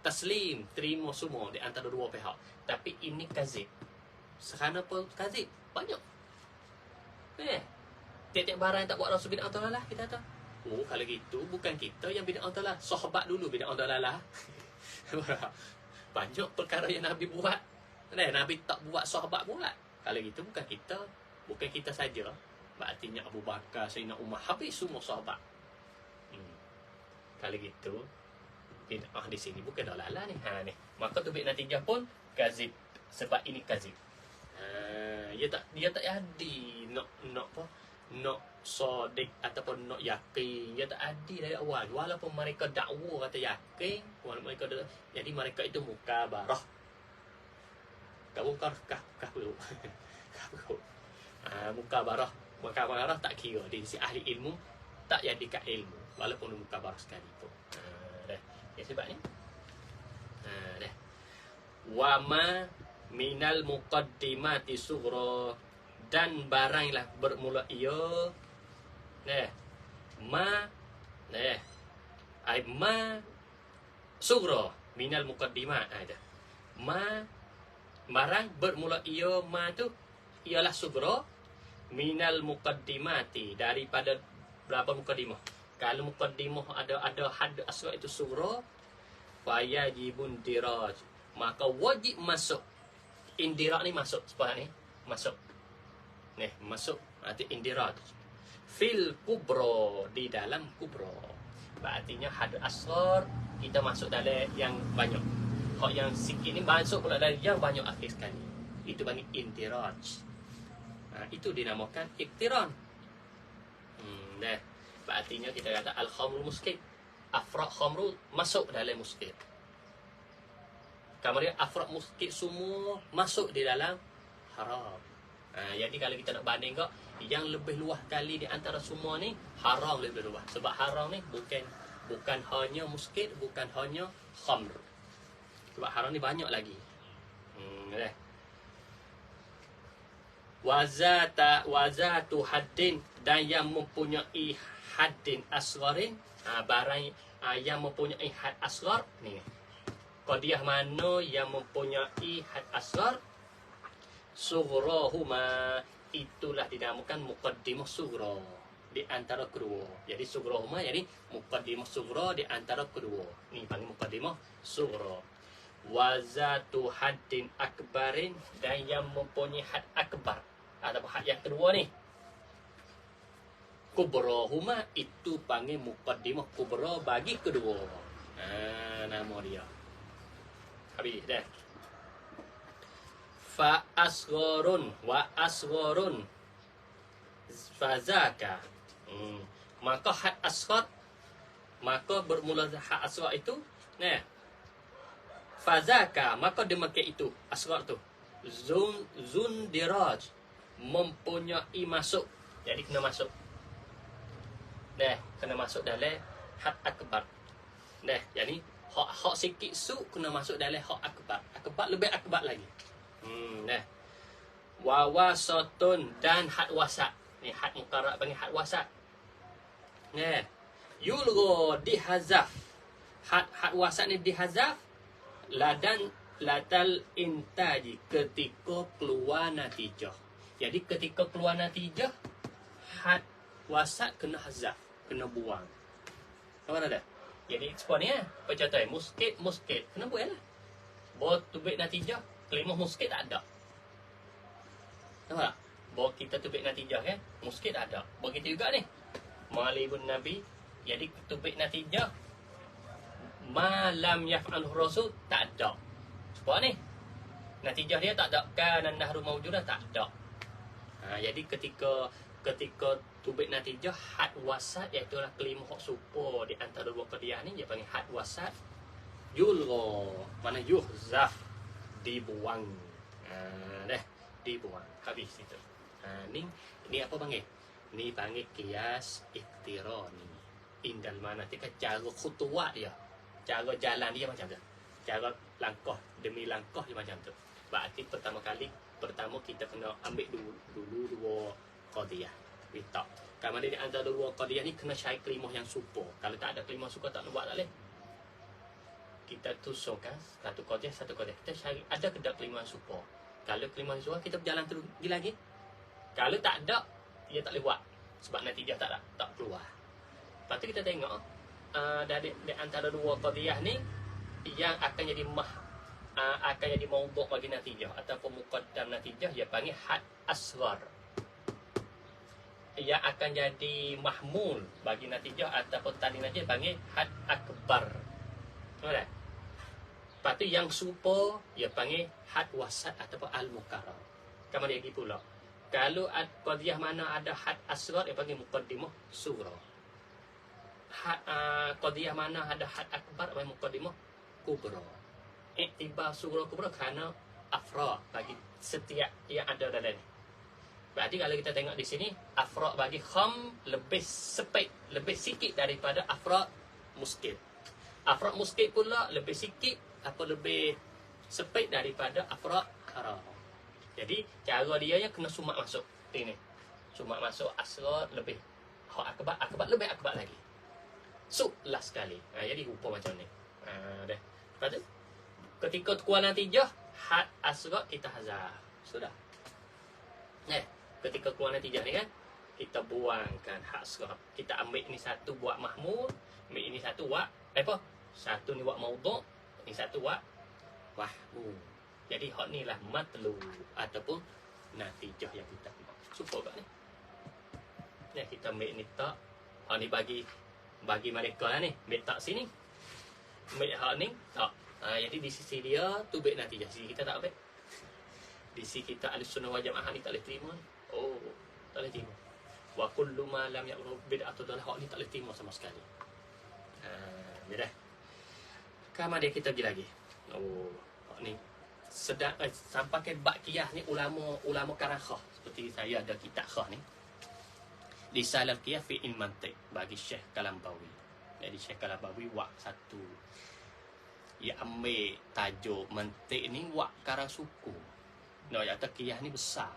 S1: Taslim, terima semua di antara dua pihak. Tapi ini kazib. Kerana apa kazib? Banyak. Tiap-tiap barang yang tak buat Rasul bid'ah dalalah kita tahu. Oh, kalau gitu bukan kita yang bid'ah dalalah. Sahabat dulu bid'ah dalalah. Banyak perkara yang Nabi buat. Nabi tak buat, sahabat buat. Kalau gitu bukan kita saja. Berartinya Abu Bakar, Sayyidina Umar, habis semua sahabat. Kalau gitu bid'ah di sini bukan dalalah ni. Ni. Maka tu bid natijah pun kazib. Sebab ini kazib. Dia tak jadi nak sodik ataupun nak yakin. Dia tak ada dari awal. Walaupun mereka dakwa kata yakin, walaupun mereka jadi mereka itu mukabarah. Mukabarah tak kira di sisi ahli ilmu tak jadi kat ilmu walaupun mukabarah sekalipun. Ya sebab ni. Wa ma minal muqaddimati sughra, dan baranglah bermula ia ma sughra minal muqaddimat. Ma barang bermula ia ma tu ialah sughra minal muqaddimati, daripada berapa muqaddimah. Kalau muqaddimah ada had asghar itu sughra, fayajibun diraj, maka wajib masuk. Indirak ni masuk sebenarnya ni masuk. Masuk arti indirat. Fil kubro, di dalam kubro. Berartinya had asghar kita masuk dalam yang banyak. Hak yang sikit ni masuk pula dalam yang banyak akhir sekali. Itu panggil indiraj. Itu dinamakan iktiran. Berartinya kita kata al-khamru muskir. Afraq khamru masuk dalam muskir. Kemudian afraq muskir semua masuk di dalam haram. Jadi kalau kita nak banding kok, yang lebih luas kali di antara semua ni haram lebih luas. Sebab haram ni bukan hanya muskir, bukan hanya khamr. Sebab haram ni banyak lagi. Wazatu haddin, dan yang mempunyai haddin asgharin, barang yang mempunyai had asghar ni. Qadiyah mana yang mempunyai had asghar? Sughrahuma, itulah dinamakan muqaddimah sughra di antara kedua. Jadi sughrahuma jadi muqaddimah sughra di antara kedua. Ni panggil muqaddimah sughra. Wazatu haddin akbarin, dan yang mempunyai had akbar ataupun had yang kedua ni. Kubrahuma, itu panggil muqaddimah kubra bagi kedua. Nama dia. Habis dah. Fa asgharun wa asgharun fazaka. Maka had asghar, maka bermula had asghar itu fazaka, maka demikian itu asghar tu zun diraj, mempunyai masuk. Jadi kena masuk. Kena masuk dalam had akbar. Jadi hak sikit su kena masuk dalam hak akbar. Akbar lebih akbar lagi. Wa wasatun, dan had wasat. Ni had muqarrar panggil had wasat. Yulgo dihazaf. Had wasat ni dihazaf. Ladal intaji, ketika keluar natijah. Jadi ketika keluar natijah, had wasat kena hazaf, kena buang. Nampak tak? Jadi sebab ni apa contohnya? Muskit kena buang lah. Bawa tubik natijah, kelimah muskit tak ada. Nampak tak? Bawa kita tubik natijah kan, muskit tak ada. Begitu juga ni Ma'alibun Nabi. Jadi tubik natijah malam yaf'alhu rasul tak ada. Sebab ni natijah dia tak ada, kan nahru maujudah tak ada. Jadi ketika tubik natijah had wasat, iaitu lah kelima hak supo di antara dua qadiyah ni, dia panggil had wasat. Yulgha, mana yuhzaf, dibuang. Dibuang. Habis itu. Ni apa panggil? Ni panggil qiyas iktirani. Indal mana tika cara khutuwat dia. Cara jalan dia macam tu. Cara langkah demi langkah dia macam tu. Berarti pertama kita kena ambil dulu dua qadiyah. Minta. Kalau di antara dua qadiyah ni kena cari kelimah yang supo. Kalau tak ada kelimah suka tak nak buat tak boleh. Kita tusukan satu qadiyah. Kita cari ada ke tak kelimah supo. Kalau kelimah supo kita berjalan terus lagi. Kalau tak ada, dia tak boleh buat. Sebab natijah tak keluar. Lepas tu kita tengok dari antara dua qadiyah ni yang akan jadi maudhu' bagi natijah ataupun muqaddam natijah, dia panggil had asghar. Yang akan jadi mahmul bagi natijah ataupun tanding natijah panggil had akbar. Nampak tak? Lepas tu yang supo dia panggil had wasat ataupun al-mukarrar. Kamu dia lagi pula. Kalau qadiyah mana ada had asghar, dia panggil muqaddimah sughra. Qadiyah mana ada had akbar, dia panggil muqaddimah kubra. Iktibar sughra kubra kerana afra bagi setiap yang ada dalam ni. Berarti kalau kita tengok di sini, afra bagi kham lebih sepit, lebih sikit daripada afra muskit. Afra muskit pula lebih sikit, lebih sepit daripada afra haram. Jadi cara dia yang kena sumak masuk ini. Sumak masuk asghar lebih hak akbar lebih akbar lagi. Last sekali. Jadi rupa macam ni. Dah. Lepas tu ketika keluar natijah had asghar kita hazaf. Sudah. Ketika keluar natijah ni kan, kita buangkan had asghar. Kita ambil ni satu buat mahmul, ambil ini satu buat apa? Satu ni buat maudhu', ni satu buat wahmu. Jadi hak ni lah matlu ataupun natijah yang kita nak. Supaya kat ni. Kita ambil ni tak. Hak ni bagi mereka lah ni. Ambil tak sini. Ambil hak ni tak. Jadi di sisi dia tubik natijah. Sisi kita tak ambil. Di sisi kita Ahlussunnah wal Jamaah ni tak boleh terima. Tak boleh terima. Wa kullu ma lam ya'ruf bid'atu dalah, hak ni tak boleh terima sama sekali. Ya dah. Kamar dia kita pergi lagi. Hak ni sedang sampai ke bab qiyas ni ulama karakhah, seperti saya ada kitab khah ni Risalah Qiyas fi Ilm Mantiq bagi Syekh Kalambawi. Jadi Syekh Kalambawi wak satu ia ambil tajuk mantiq ni wak karang suku. Ya kata qiyas ni besar.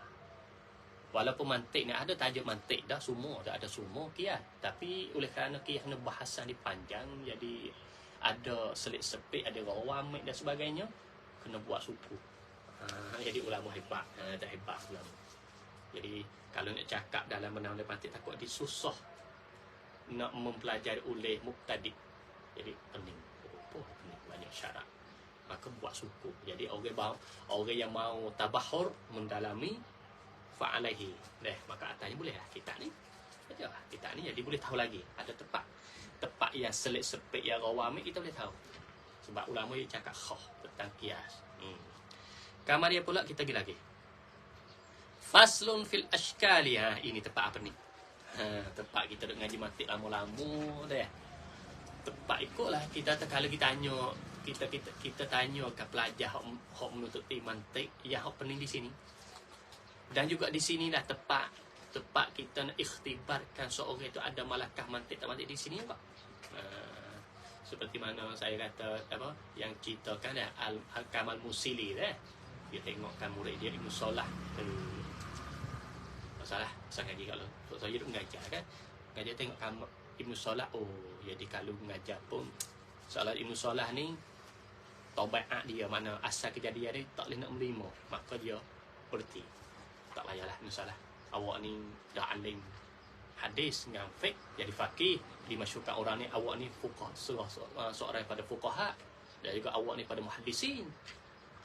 S1: Walaupun mantiq ni ada tajuk mantiq dah semua, dah ada semua qiyas, tapi oleh kerana qiyas ni bahasan ni panjang, jadi ada selit sepit, ada rawamik dan sebagainya, kena buat suku. Jadi ulama hebat, tak hebat ulama. Jadi kalau nak cakap dalam menang mantiq takut disusah nak mempelajari oleh mubtadi. Jadi pening, pening banyak syarat. Maka buat suku. Jadi orang yang mau tabahur mendalami fa'alaihi. Maka atasnya boleh lah kitab ni. Baca lah kitab ni, jadi boleh tahu lagi. Ada tempat yang selit sepit, yang rawamik, kita boleh tahu. Sebab ulama dia cakap khah tentang qiyas. Kamar dia pula kita pergi lagi. Faslun fil ashkali. Ini tempat apa ni? Tempat kita duk ngaji mantiq lama-lama dah. Tempat ikutlah kita kalau kita tanya ke pelajar hak menuntut mantiq, yang hak pening di sini. Dan juga di sinilah tempat kita nak ikhtibarkan seorang itu ada malakah mantiq tak mantiq di sini apa? Seperti mana saya kata apa yang ceritakan Al-Kamal Musili dah. Dia tengokkan murid dia Ibnu Salah. Masalah pasal ngaji kalau saya duk mengajar kan. Ngaji tengok Ibnu Salah, Jadi kalau mengajar pun soalan ilmu solah ni taubat dia, mana asal kejadian dia tak boleh nak menerima, maka dia berhenti. Tak payahlah ilmu solah. Awak ni dah alim hadis dengan fiqh, jadi faqih, dimasyhurkan orang ni awak ni fuqah, seorang pada fuqaha, dan juga awak ni pada muhaddisin.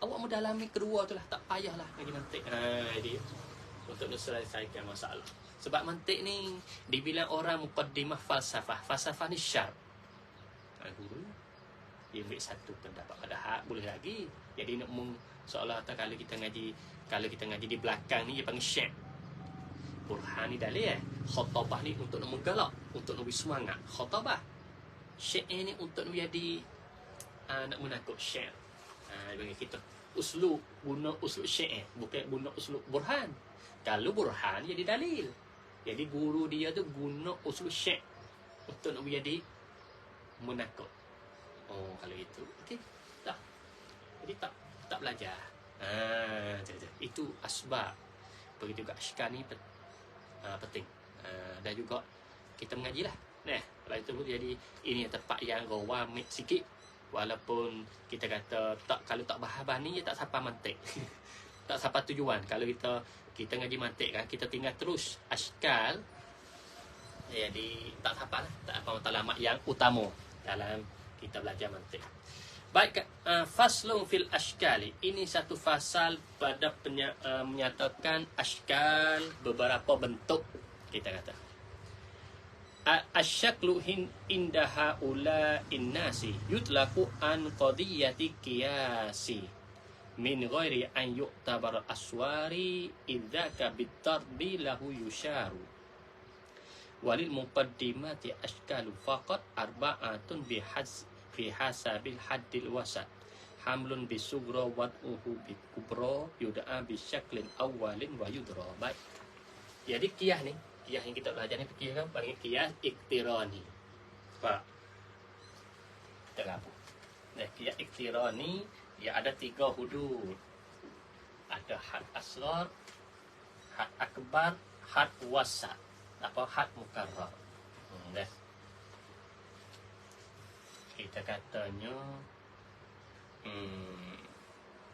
S1: Awak mendalami kedua tu lah, tak payahlah ngaji mantik. Jadi untuk selesaikan masalah. Sebab mantik ni dibilang orang muqaddimah falsafah. Falsafah ni syar. Guru dia ambil satu pendapat pada hak boleh lagi. Jadi nak seolah kalau kita ngaji di belakang ni dia panggil syekh. Burhan ni dalil khatabah ni untuk nak menggalak, untuk nak beri semangat. Khatabah. Syekh ni untuk nak jadi nak menakut syekh. Bagi kita uslub, guna uslub syekh, bukan guna uslub burhan. Kalau burhan jadi dalil. Jadi guru dia tu guna uslub syekh untuk nak jadi menakut. Oh, kalau itu okey. Dah. Jadi tak belajar. Itu asbab. Begitu juga ashkar ni penting. Dan juga kita mengajilah. Nah, kalau itu jadi ini tempat yang rawamik sikit. Walaupun kita kata kalau tak bahas ni tak sampai mantik. Tak sampai tujuan. Kalau kita ngaji mantik kan, kita tinggal terus ashkal. Jadi tak sampai lah. Tak apa matlamat yang utama dalam kita belajar mantik. Baik, faslun fil ashkali. Ini satu fasal pada menyatakan ashkal beberapa bentuk kita kata. Asyaklu indaha ula innasi yutlaku an qadiyati qiyasi min ghairi an yu'tabar aswari idzaka bitardi lahu yusharu walil muqaddimati ashkalu faqat arba'atun fi hasabil haddil wasat hamlun bisugra wad'uhu bikubra yud'a bisyaklin awalin wa yudra. Baik, jadi qiyas ni, qiyas yang kita belajar ni fikir kan panggil qiyas iktirani. Pak kita gabung. Nah, qiyas iktirani dia ada 3 hudud. Ada had asghar, had akbar, had wasat. Apa had mukarrar. Dah. Kita katanya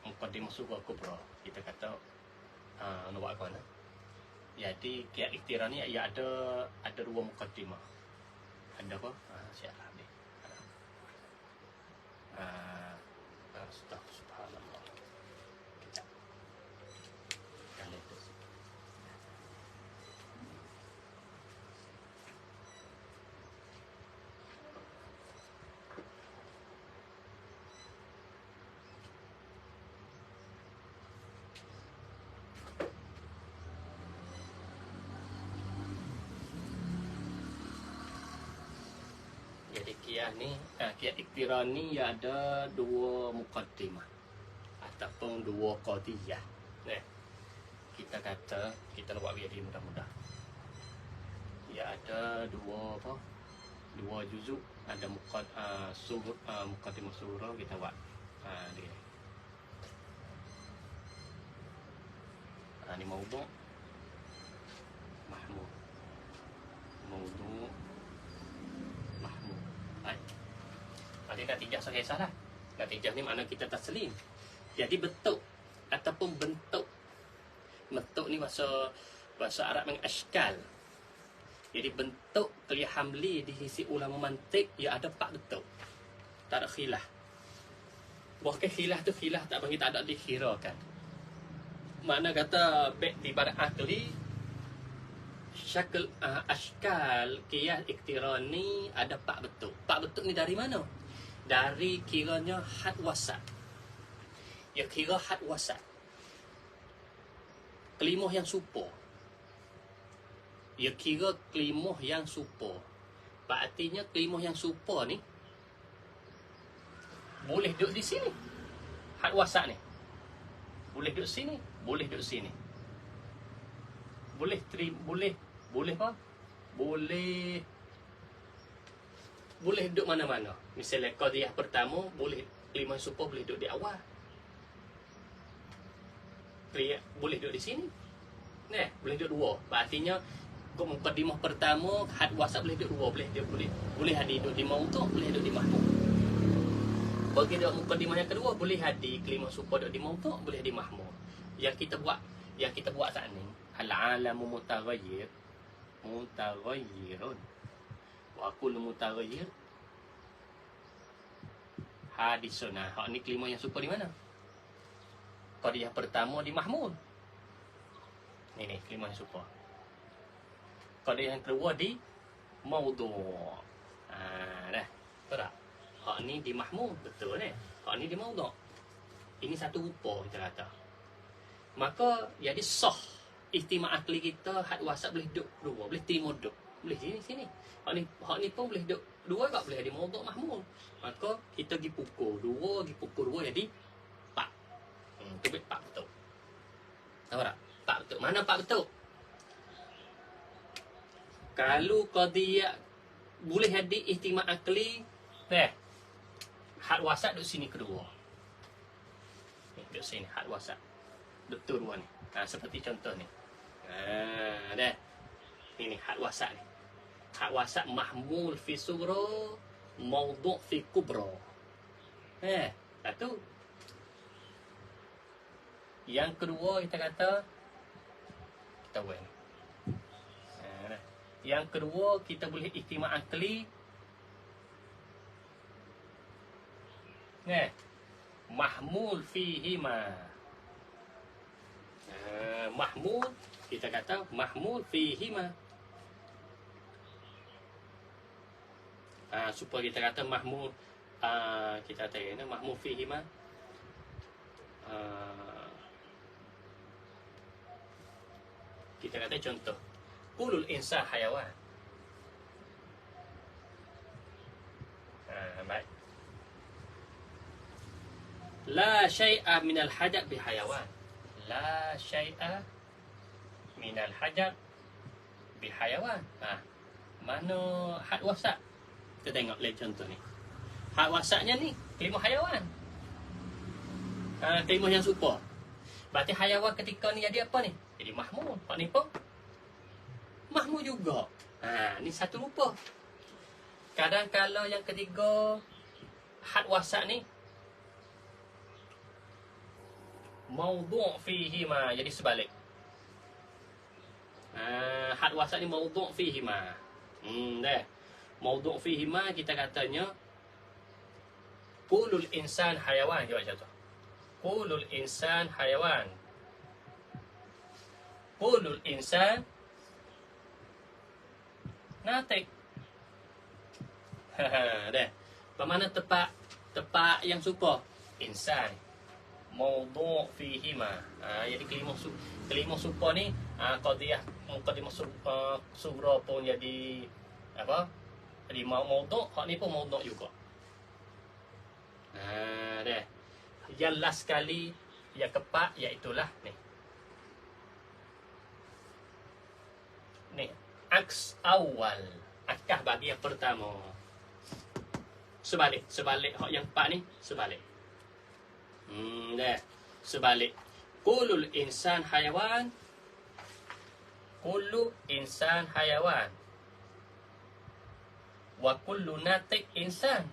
S1: muqaddimah surah kubra. Kita kata nak buat apa nak? Jadi qiyas iktirani ia ada 2 muqaddimah. Ada apa? Siaplah ni. Subhanallah. Kita kalender. Jadi qiyas ni, qiyas iktirani ia ada 2 muqaddimah ataupun 2 qadiyah. Nah, kita kata kita nak buat jadi mudah-mudah. Ia ada 2 apa? 2 juzuk, ada muqaddimah surah kita buat. Dia. Ni maudhu' mahmud. Maudhu' mahmud. Baik. Ada natijah saya salah. Natijah ni makna kita taslim. Jadi bentuk ataupun bentuk. Bentuk ni bahasa Arab panggil ashkal. Jadi bentuk qiyas hamli di sisi ulama mantik ia ada 4 bentuk. Tak ada khilaf. Bahkan khilaf tu khilaf tak bagi tak ada dikirakan. Makna kata di pada akli syakal ashkal qiyas iktirani ada 4 bentuk. 4 bentuk ni dari mana? Dari kiranya had wasat. Ya kira had wasat. Kelimah yang serupa. Ya kira kelimah yang serupa. Artinya kelimah yang serupa ni boleh duduk di sini. Had wasat ni. Boleh duduk sini, boleh duduk sini. Boleh apa? Boleh duduk mana-mana. Misalnya qadiyah pertama boleh kelimah serupa boleh duduk di awal. Boleh duduk di sini. Boleh duduk 2. Artinya mukadimah pertama, had wasat boleh duduk dua, boleh hadir duduk di maudhu', boleh duduk di mahmud. Bagi duduk mukadimah yang kedua, boleh hadir kelimah supa duduk di maudhu', boleh di mahmud. Yang kita buat saat ni, al-alamu mutaghayyirun. Wa kullu mutaghayyir hadisun. Hak ni kelimah yang supa di mana? Qadiyah pertama di mahmud. Ni kelimah yang supa. Qadiyah yang kedua di maudhu'. Dah. Betul tak? Hak ni di mahmud, betul ni. Hak ni di maudhu'. Ini satu rupa kita kata. Maka jadi sah ihtimal akli kita, had wasat boleh duduk dua, boleh terima duduk. Boleh sini. Hak ni pun boleh duduk dua juga, boleh di maudhu' mahmud. Maka kita pergi pukul dua jadi pak. Tu pak betul. Tahu tak? Pak betul. Mana pak betul? Kalau qadiyah boleh hadir ihtimal akli, had wasat duduk sini kedua. Duduk sini had wasat. Betul dua ni. Seperti contoh ni. Dah. Ini had wasat ni. Had wasat mahmul fi sughra, maudhu' fi kubra. Satu. Yang kedua kita kata kita buat ni. Yang kedua kita boleh ihtimal akli. Mahmul fihi ma. Mahmul kita kata mahmul fihi ma. Supaya kita kata mahmul, kita kata ini mahmul fihi ma. Kita kata contoh, kulul insan hayawan. Baik. La syai'a minal hajab bihayawan. La syai'a minal hajab bihayawan. Mana had wasat? Kita tengok lain contoh ni. Had wasatnya ni kelimah hayawan. Kelimah yang serupa. Berarti hayawan ketika ni jadi apa ni? Jadi mahmud. Hak ni pun mahmud juga. Ni satu rupa. Kadang-kala yang ketiga had wasat ni maudhu' fihi ma, jadi sebalik. Had wasat ni maudhu' fihi ma. Dah. Maudhu' fihi ma kita katanya kulul insan hayawan. Jawab macam tu. Kulul insan hayawan. Kulul insan natik. Dah. Bermakna tepat yang serupa insan. Maudhu' fihi ma. Jadi kelimah serupa ni qadiyah mukadimah sughra pun jadi apa? Jadi maudhu', hak ni pun maudhu' juga. Dah. Yang last sekali yang keempat iaitulah ni. Ni aks awal. Akah bagi yang pertama. Sebalik hak yang empat ni sebalik. Dah. Sebalik. Kulul insan hayawan. Kullu insan hayawan. Wa kullu natik insan.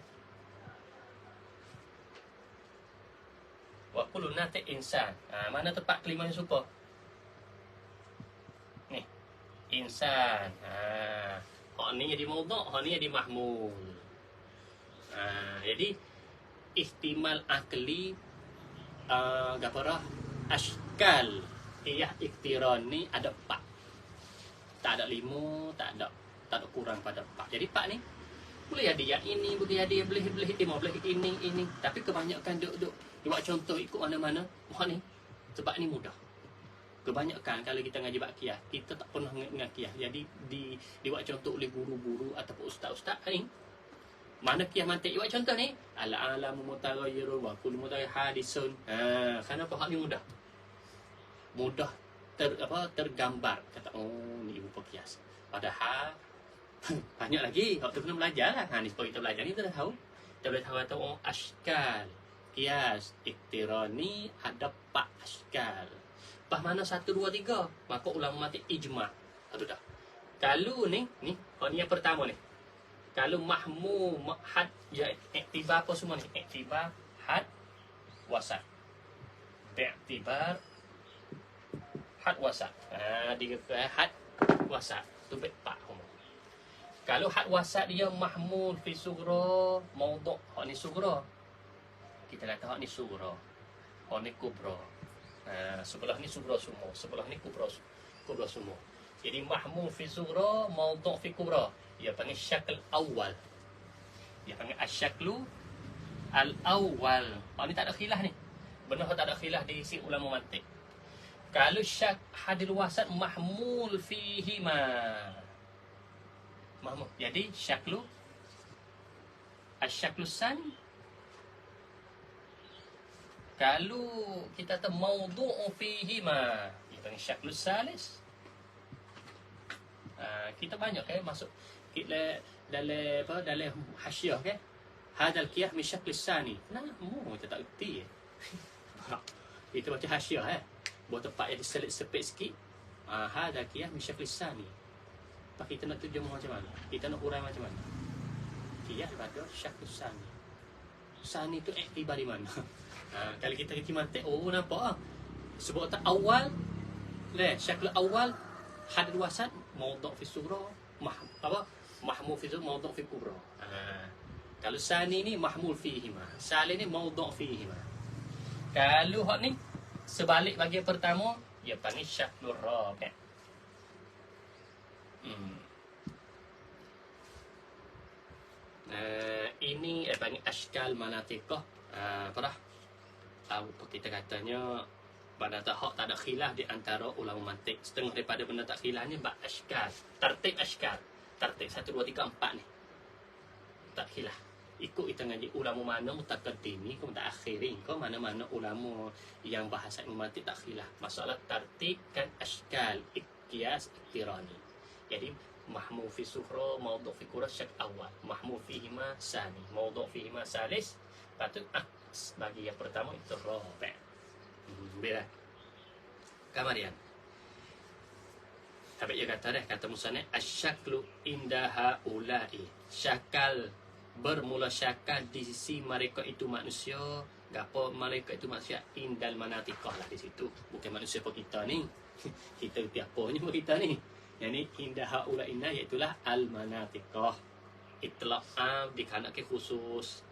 S1: Wa kullu natik insan. Mana tempat kelimah yang serupa? Ni. Insan. Hak ni jadi maudhu', hak ni jadi mahmul. Jadi ihtimal akli gaparah ashkal iktiran ni ada 4. Tak ada 5, tak ada kurang pada 4. Jadi 4 ni boleh ada yang ini, boleh ada yang boleh ini. Tapi kebanyakan duk buat contoh ikut mana-mana. Wah ni sebab ni mudah. Kebanyakan kalau kita ngaji bakiyah, kita tak pernah ngakiyah. Jadi dibuat contoh oleh guru-guru ataupun ustaz-ustaz ni. Mana kiyah mantik buat contoh ni? Al-alamu mutaghayyirun wa kullu mutaghayyir hadisun. Kenapa hak ni mudah? Mudah tergambar. Kata ni rupa kias. Padahal banyak lagi. Hak tu kena belajar lah. Ni sebab kita belajar ni kita dah tahu. Kita boleh tahu atau ashkal, kias, iktirani ada 4 ashkal. Pas mana 1, 2, 3, maka ulama mati ijma'. Itu dah. Kalau ni yang pertama ni. Kalau mahmu had ya iktibar apa semua ni? Iktibar had wasat. Iktibar had wasat. Dia had wasat tu pak. Kalau had wasat dia mahmul fi sughra, maudhu' hak ni sughra. Kita kata hak ni sughra. Hak ni kubra. Sebelah ni sughra semua, sebelah ni kubra semua. Jadi mahmul fi sughra, maudhu' fi kubra. Dia panggil syakl awal. Dia panggil asyaklu al-awwal. Ni tak ada khilaf ni. Benar tak ada khilaf di si ulama mantiq. Kalau syak hadil wasat mahmul fihi ma. Mahmul. Jadi syaklu asyaklu sani. Kalau kita kata maudhu' fihi ma, dia panggil syaklu salis. Kita banyak masuk dalam hasyiah hadal qiyah min syakl sani. Kita tak erti kita baca hasyiah buat tempat yang diselit-sepit sikit. Hadal qiyah min syakl sani. Pak kita nak terjemah macam mana? Kita nak urai macam mana? Qiyah pada syakl sani. Sani tu iktibar di mana? Kalau kita mantik, nampak sebab tak awal syakl awal hadal wasat maudhu' fi sughra, mahmul fi maudhu' fi kubra. Kalau sani ni mahmul fihi ma, salih ni maudhu' fihi ma. Kalau hak ni sebalik bagi yang pertama, dia panggil syaklur rabi'. Ini panggil ashkal manatiqah. Apa dah? Kita katanya benda tak hak tak ada khilaf di antara ulama mantiq. Setengah daripada benda tak khilafnya bab ashkal, tertib ashkal. Tertib 1 2 3 4 ni. Tak khilaf. Ikut kita ngaji ulama mana mutaqaddimi ke mutaakhirin ke mana-mana ulama yang bahasa ilmu mantiq tak khilaf. Masalah tertib kan ashkal, qiyas, iktirani. Jadi mahmul fi sughra, maudhu' fi kubra syak awal. Mahmul fihi ma sani, maudhu' fihi ma salis. Patut bagi yang pertama itu rabi'. Bila kemudian tapi dia kata musannif asyaklu indaha ulai, syakal bermula syakal di sisi mereka itu manusia. Gapo mereka itu manusia? Indal manatiqah lah di situ. Bukan manusia apa kita ni. Kita tiapanya kita ni. Yang ni indaha ulai inna iaitulah al manatiqah. Itlaq am dikanak ke khusus.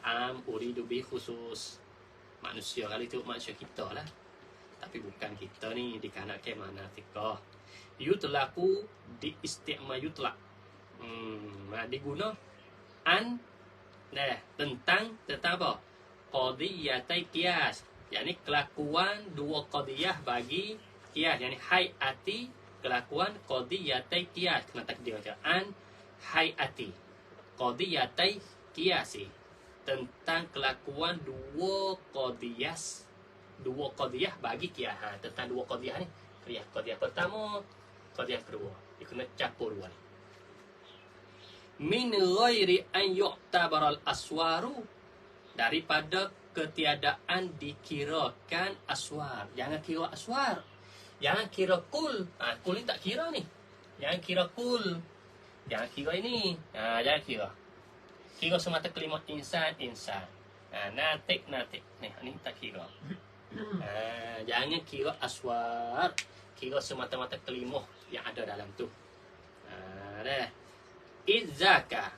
S1: Am uridu bi khusus. Manusia kali itu manusia kita lah. Tapi bukan kita ni dikanak ke manatiqah. Yutlaku di isti'ma yutlak. Diguna an tentang apa? Qadiyatai qiyas. Yani kelakuan dua qadiyah bagi qiyas. Yani hayati kelakuan qadiyatai qiyas. Kena takdir macam an hayati qadiyatai qiyasi. Tentang kelakuan dua qadiyah bagi qiyas. Tentang dua qadiyah ni. Qadiyah pertama, qadiyah kedua. Dia kena campur dua ni. Min ghairi an yu'tabar al-aswaru, daripada ketiadaan dikirakan aswar. Jangan kira aswar. Jangan kira kul. Kul ni tak kira ni. Jangan kira kul. Jangan kira ini. Jangan kira. Kira semata kelima insan. Natik. Ni tak kira. Jangan kira aswar. Kira semata-mata kelima yang ada dalam tu. Izzaka.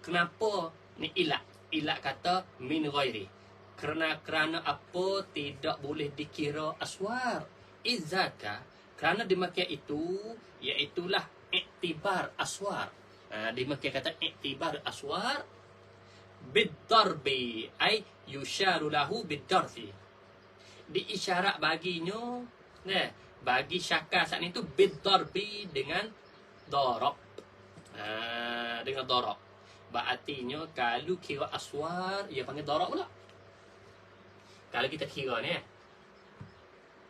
S1: Kenapa ni ilat? Ilat kata min ghairi. Kerana apa tidak boleh dikira aswar? Izzaka. Kerana demikian itu, iaitulah iktibar aswar. Demikian kata iktibar aswar bid-darbi, ay yusharu lahu bid-darfi. Diisyarat baginya, bagi syakal saat itu bid-darbi dengan darab. Dengan darab. Berartinya kalau kira aswar, ia panggil darab pula. Kalau kita kira ni,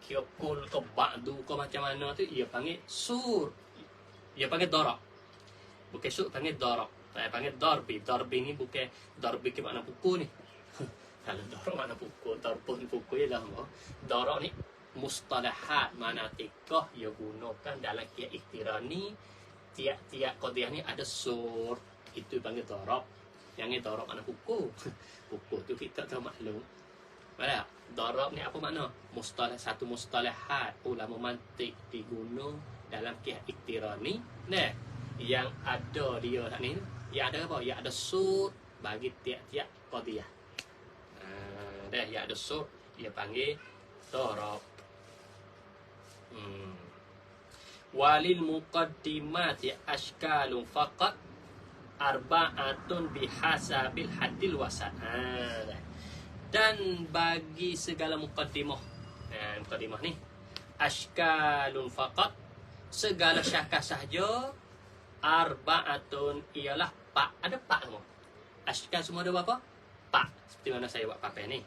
S1: kira kul ke ba'du ke macam mana tu, ia panggil sur. Ia panggil darab. Bukan sur, panggil darab. Panggil darbi. Darbi ni bukan darbi ke makna pukul ni. Kalau darab makna pukul, darbun pukul je lah. Darab ni mustalahat manatikah ia gunakan dalam qiyas ikhtirani. Tiap-tiap qadiyah ni ada sur, itu panggil darab. Yang ni darab makna pukul. Pukul tu kita tahu maklum. Baik, darab ni apa makna? Mustalah, satu mustalahat ulama mantik diguna dalam qiyas ikhtirani. Nah, yang ada dia tak ni, yang ada apa? Yang ada sur bagi tiap-tiap qadiyah. Dah, yang ada sur dia panggil darab. Walil muqaddimati ashkalun faqat arba'atun bihasabil haddil wasat. Dan bagi segala muqaddimah, muqaddimah ni ashkalun faqat, segala syakal sahaja, arba'atun ialah pak, ada pak semua. Ashkal semua ada berapa? Pak. Seperti mana saya buat papai ni.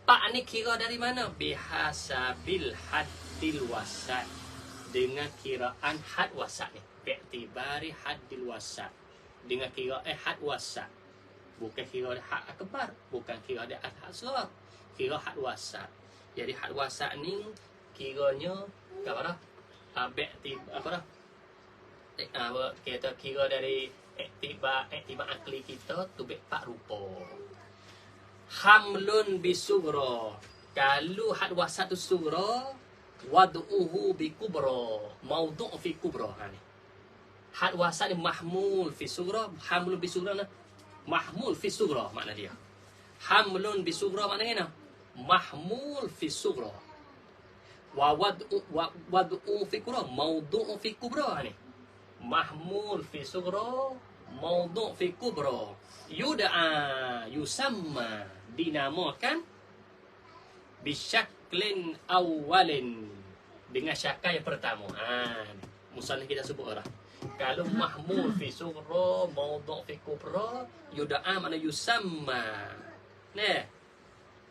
S1: Pak ni kira dari mana? Bihasabil haddil wasat, dengan kiraan had wasat ni. Bi'tibari haddil wasat, dengan kira had wasat. Bukan kira had akbar, bukan kira had asghar, kira had wasat. Jadi had wasat ni kiranya apa dah? Apa dah? Kita kira dari iktibar akli kita tu empat rupa. Hamlun bisugra, kalau had wasat tu sugra, wad'uhu bi kubra, mawdu' fi kubra. Ni had wasat ni mahmul fi sugra, hamlun bi sugra, mahmul fi sugra makna dia. Hamlun bi sugra maknanya mahmul fi sugra, wa wad'u fi kubra, mawdu' fi kubra. Ni mahmul fi sugra, mawdu' fi kubra. Yud'a, yusamma, dinamakan bisyaklin awalin, dengan syakal yang pertama. Musannif kita sebut orang. Kalau mahmul fi sughra, mawdu' fi kubra, yud'a makna yusamma. Nah,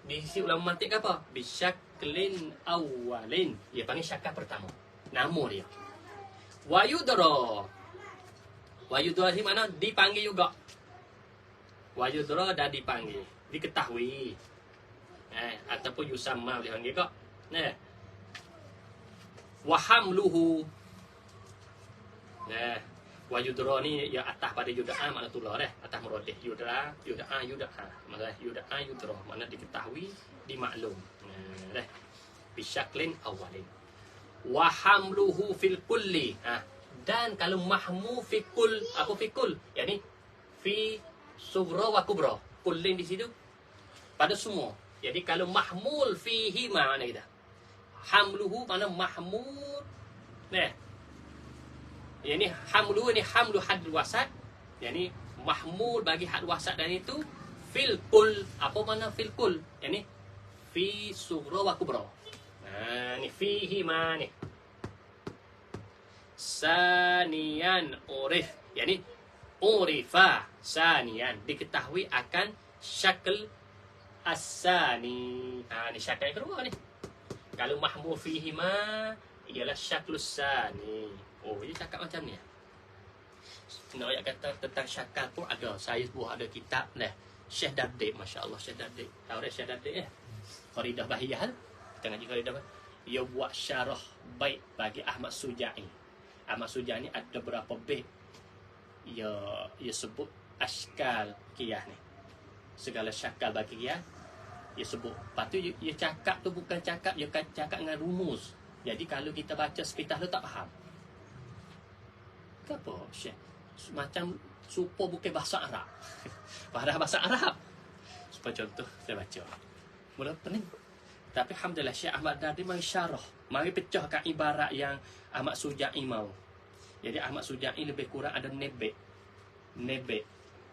S1: di sisi ulama mantik apa? Bisyaklin awalin, dia panggil syakal pertama, nama dia. Wa yudra, wa yudra ni mana dipanggil juga. Wa yudra dah dipanggil, diketahui. Ataupun yusamma boleh panggil kok. Nah. Wa hamluhu. Nah, wa yudra ni ya atas pada yud'a makna tulah dah, atas muradif. Yud'a, yud'a. Maksudnya yud'a yudra makna diketahui, dimaklum. Dah. Bisyaklin awalin. Wa hamluhu fil kulli. Dan kalau mahmu fi kull, apa fi kull? Yani fi sughra wa kubra. Kullin di situ pada semua. Jadi kalau mahmul fihi mana kita? Hamluhu mana mahmul. Nah. Yani hamluhu ni hamlu had wasat. Yani mahmul bagi had wasat dan itu fil kul. Apa mana fil kul? Yani fi sughra wa kubra. Ni fihi mana? Saniyan urif. Yani urifa saniyan, diketahui akan syakal as-sani. Ni syakal yang kedua ni. Kalau mahmul fihi ma ialah syaklus sani. Oh, dia cakap macam ni. Nak ayat kata tentang syakal pun ada. Saya buat ada kitab lah. Syekh Dardik, masya-Allah Syekh Dardik. Tahu dah Syekh Dardik Qaridah Bahiyah. Kita ngaji Qaridah Bahiyah. Dia buat syarah bait bagi Ahmad Suja'i. Ahmad Suja'i ni ada berapa bait. Ia sebut ashkal qiyas ni. Segala syakal bagi qiyas dia sebut. Lepas tu dia cakap tu bukan cakap, dia cakap dengan rumus. Jadi kalau kita baca sepintas tu tak faham. Kenapa Syekh? Macam supaya bukan bahasa Arab. Padahal bahasa Arab. Supaya contoh saya baca. Mula pening. Tapi alhamdulillah Syekh Ahmad Dardi mari syarah, mari pecahkan ibarat yang Ahmad Suja'i mau. Jadi Ahmad Suja'i lebih kurang ada nebek.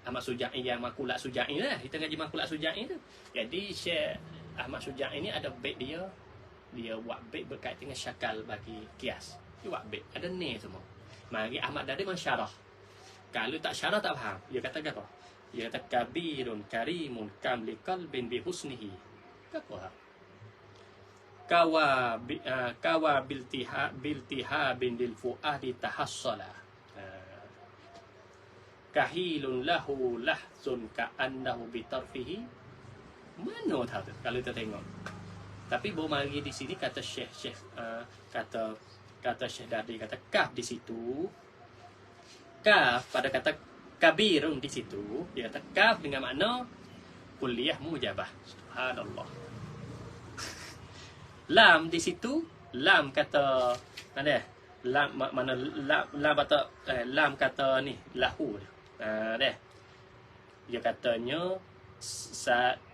S1: Ahmad Suja'i yang makulat Suja'i lah. Kita ngaji makulat Suja'i tu. Jadi Syekh Ahmad Suja'i ni ada bait dia. Dia buat bait berkaitan dengan syakal bagi kias. Dia buat bait. Ada ni semua. Mari Ahmad Dardi mensyarah. Kalau tak syarah tak faham. Dia kata apa? Dia kata kabirun karimun kam li qalbin bi husnihi. Apa? Kawa biltiha bin lil fuadi tahassala. Kahilun lahu lahsun ka'annahu bitarfihi. Mana tahu tu kalau kita tengok. Tapi baru mari di sini kata Syekh kata Syekh Dardi kata kaf di situ. Kaf pada kata kabirun di situ, dia kata kaf dengan makna kulliyah mujabah. Subhanallah. Lam di situ, lam kata mana? Lam mana lam kata ni lahu. Deh. Dia katanya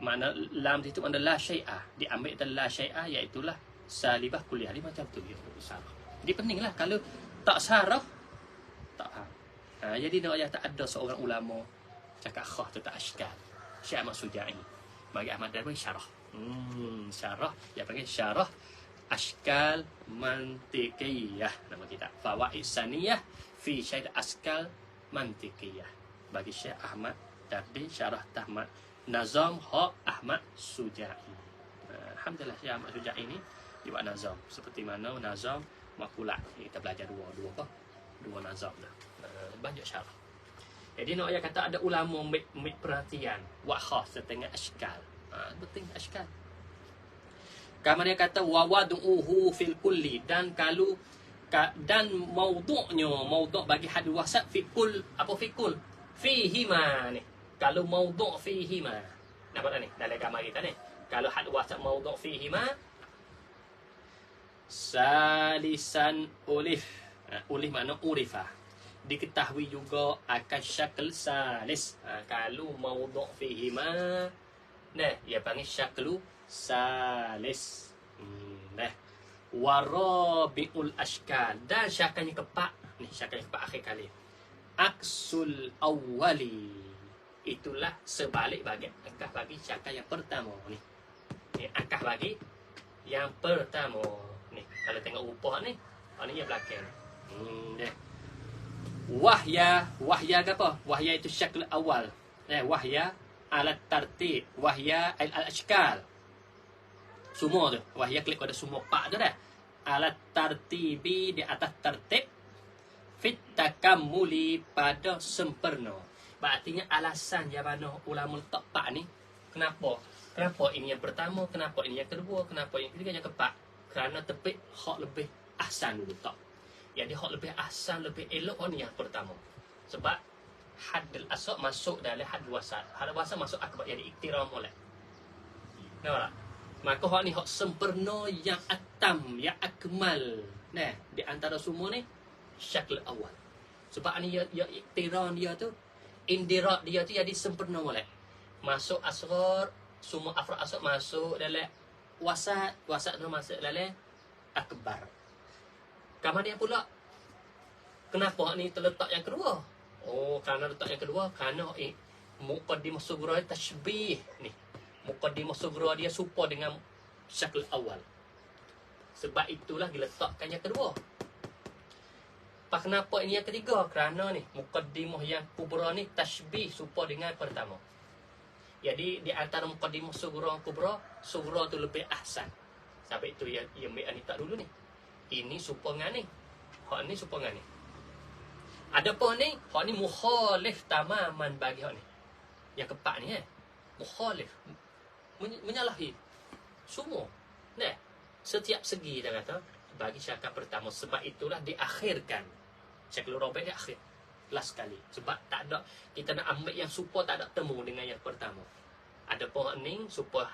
S1: mana lam itu mana la syai'ah, diambil dari la syai'ah, iaitu lah salibah kuliah. Dia macam tu dia sarah. Jadi pentinglah kalau tak sarah tak faham. Jadi nak ayat tak ada seorang ulama cakap khah tu tak askal. Syekh Ahmad Suja'i bagi Ahmad Darwi syarah. Syarah dia panggil syarah askal mantiqiyah, nama kita fawaid saniyah fi syait askal mantiqiyah bagi Syekh Ahmad Dardi, syarah tahmat Nazam Haq Ahmad Suja'i. Alhamdulillah Syekh Ahmad Suja'i ni dia buat nazam seperti mana nazam makulat. Kita belajar dua nazam dah. Banyak syarah. Jadi nak ayat kata ada ulama ambil perhatian wa khas setengah askal. Penting askal. Kamu dia kata wa waduhu fil kulli, dan kalau dan maudhu' bagi hadis wasat fi kul apa fi kul fihima ni. Kalau maudhu' fihima. Nampak tak ni? Dalam gambar kita ni. Kalau hadis wasat maudhu' fihima salisan ulif. Ulif makna urifah. Diketahui juga akan syakl salis. Kalau maudhu' fihima nah, ia panggil syaklu salis. Warabiul ashkal, dan syakalnya kepak. Ni syakalnya kepak akhir kali. Aksul awwali, itulah sebalik bagi akah bagi syakal yang pertama ni. Ni akah bagi yang pertama ni. Kalau tengok rupa ni, ni yang belakang. Wahya apa? Wahya itu syakal awal. Wahya alat tartib, wahya al-ashkal. Semua tu, wahya klik pada semua pak tu dah. Alat tartibi di atas tertib, fit takammuli pada sempurna. Artinya alasan yang mana ulama letak pak ni, kenapa? Kenapa ini yang pertama, kenapa ini yang kedua, kenapa yang ketiga, yang keempat? Kerana tepik hak lebih ahsan dulu tak. Jadi hak lebih ahsan, lebih elok ni yang pertama. Sebab hadil asok masuk dalam had wasat. Had wasat masuk akbar, jadi iktiram oleh. Nampak tak? Maka hak ni hak sempurna, yang atam, yang akmal. Nah, di antara semua ni syakl awal. Sebab ni ya iktiram dia tu, indirat dia tu jadi sempurna oleh. Masuk asghar, semua afrad asghar masuk dalam wasat, wasat tu masuk dalam akbar. Kamar dia pula, kenapa hak ni terletak yang kedua? Oh, kerana letak yang kedua, kerana muqaddimah sughra tashbih ni. Muqaddimah sughra dia serupa dengan syakl awal. Sebab itulah diletakkan yang kedua. Kenapa ini yang ketiga? Kerana ni muqaddimah yang kubra ni tashbih serupa dengan pertama. Jadi di antara muqaddimah sughra kubra, sughra tu lebih ahsan. Sampai itu yang ambil tak dulu ni. Ini serupa dengan ni. Hak ni serupa dengan ni. Adapun ni, hak ni mukhalif tamaman bagi hak ni. Yang keempat ni mukhalif, menyalahi semua. Nah, setiap segi dah kata bagi syakal pertama. Sebab itulah diakhirkan. Syakal rabi' di akhir. Last sekali. Sebab tak ada, kita nak ambil yang serupa tak ada temu dengan yang pertama. Adapun hak ni serupa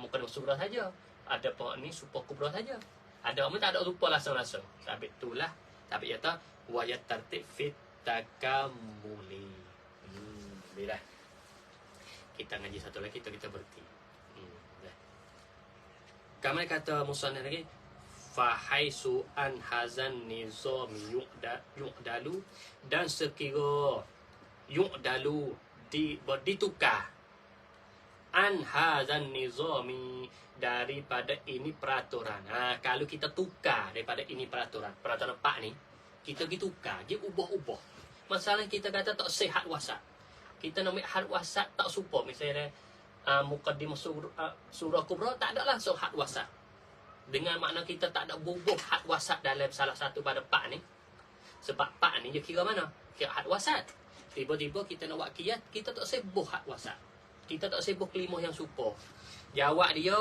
S1: muqaddimah sughra saja. Adapun hak ni serupa kubra saja. Ada orang tak ada rupa langsung-langsung. Sebab itulah, tapi kata wayat tartib fit takamuli. Bila kita ngaji satu lagi, kita berhenti. Kamu kata musannaf lagi, fahaisu an hazan nizam yu'dalu, dan sekira yu'dalu ditukar an hazan nizami, daripada ini peraturan. Kalau kita tukar daripada ini peraturan pak ni, kita pergi tukar, dia ubah-ubah. Masalah kita kata tak sihat wasat. Kita nak ambil had wasat tak serupa. Misalnya muqaddimah surah kubra tak ada langsung had wasat. Dengan makna kita tak ada bubuh had wasat dalam salah satu pada pak ni. Sebab pak ni dia kira mana? Kira had wasat. Tiba-tiba kita nak buat qiyas, kita tak sebuh had wasat. Kita tak sebuh kelimah yang serupa. Jawab dia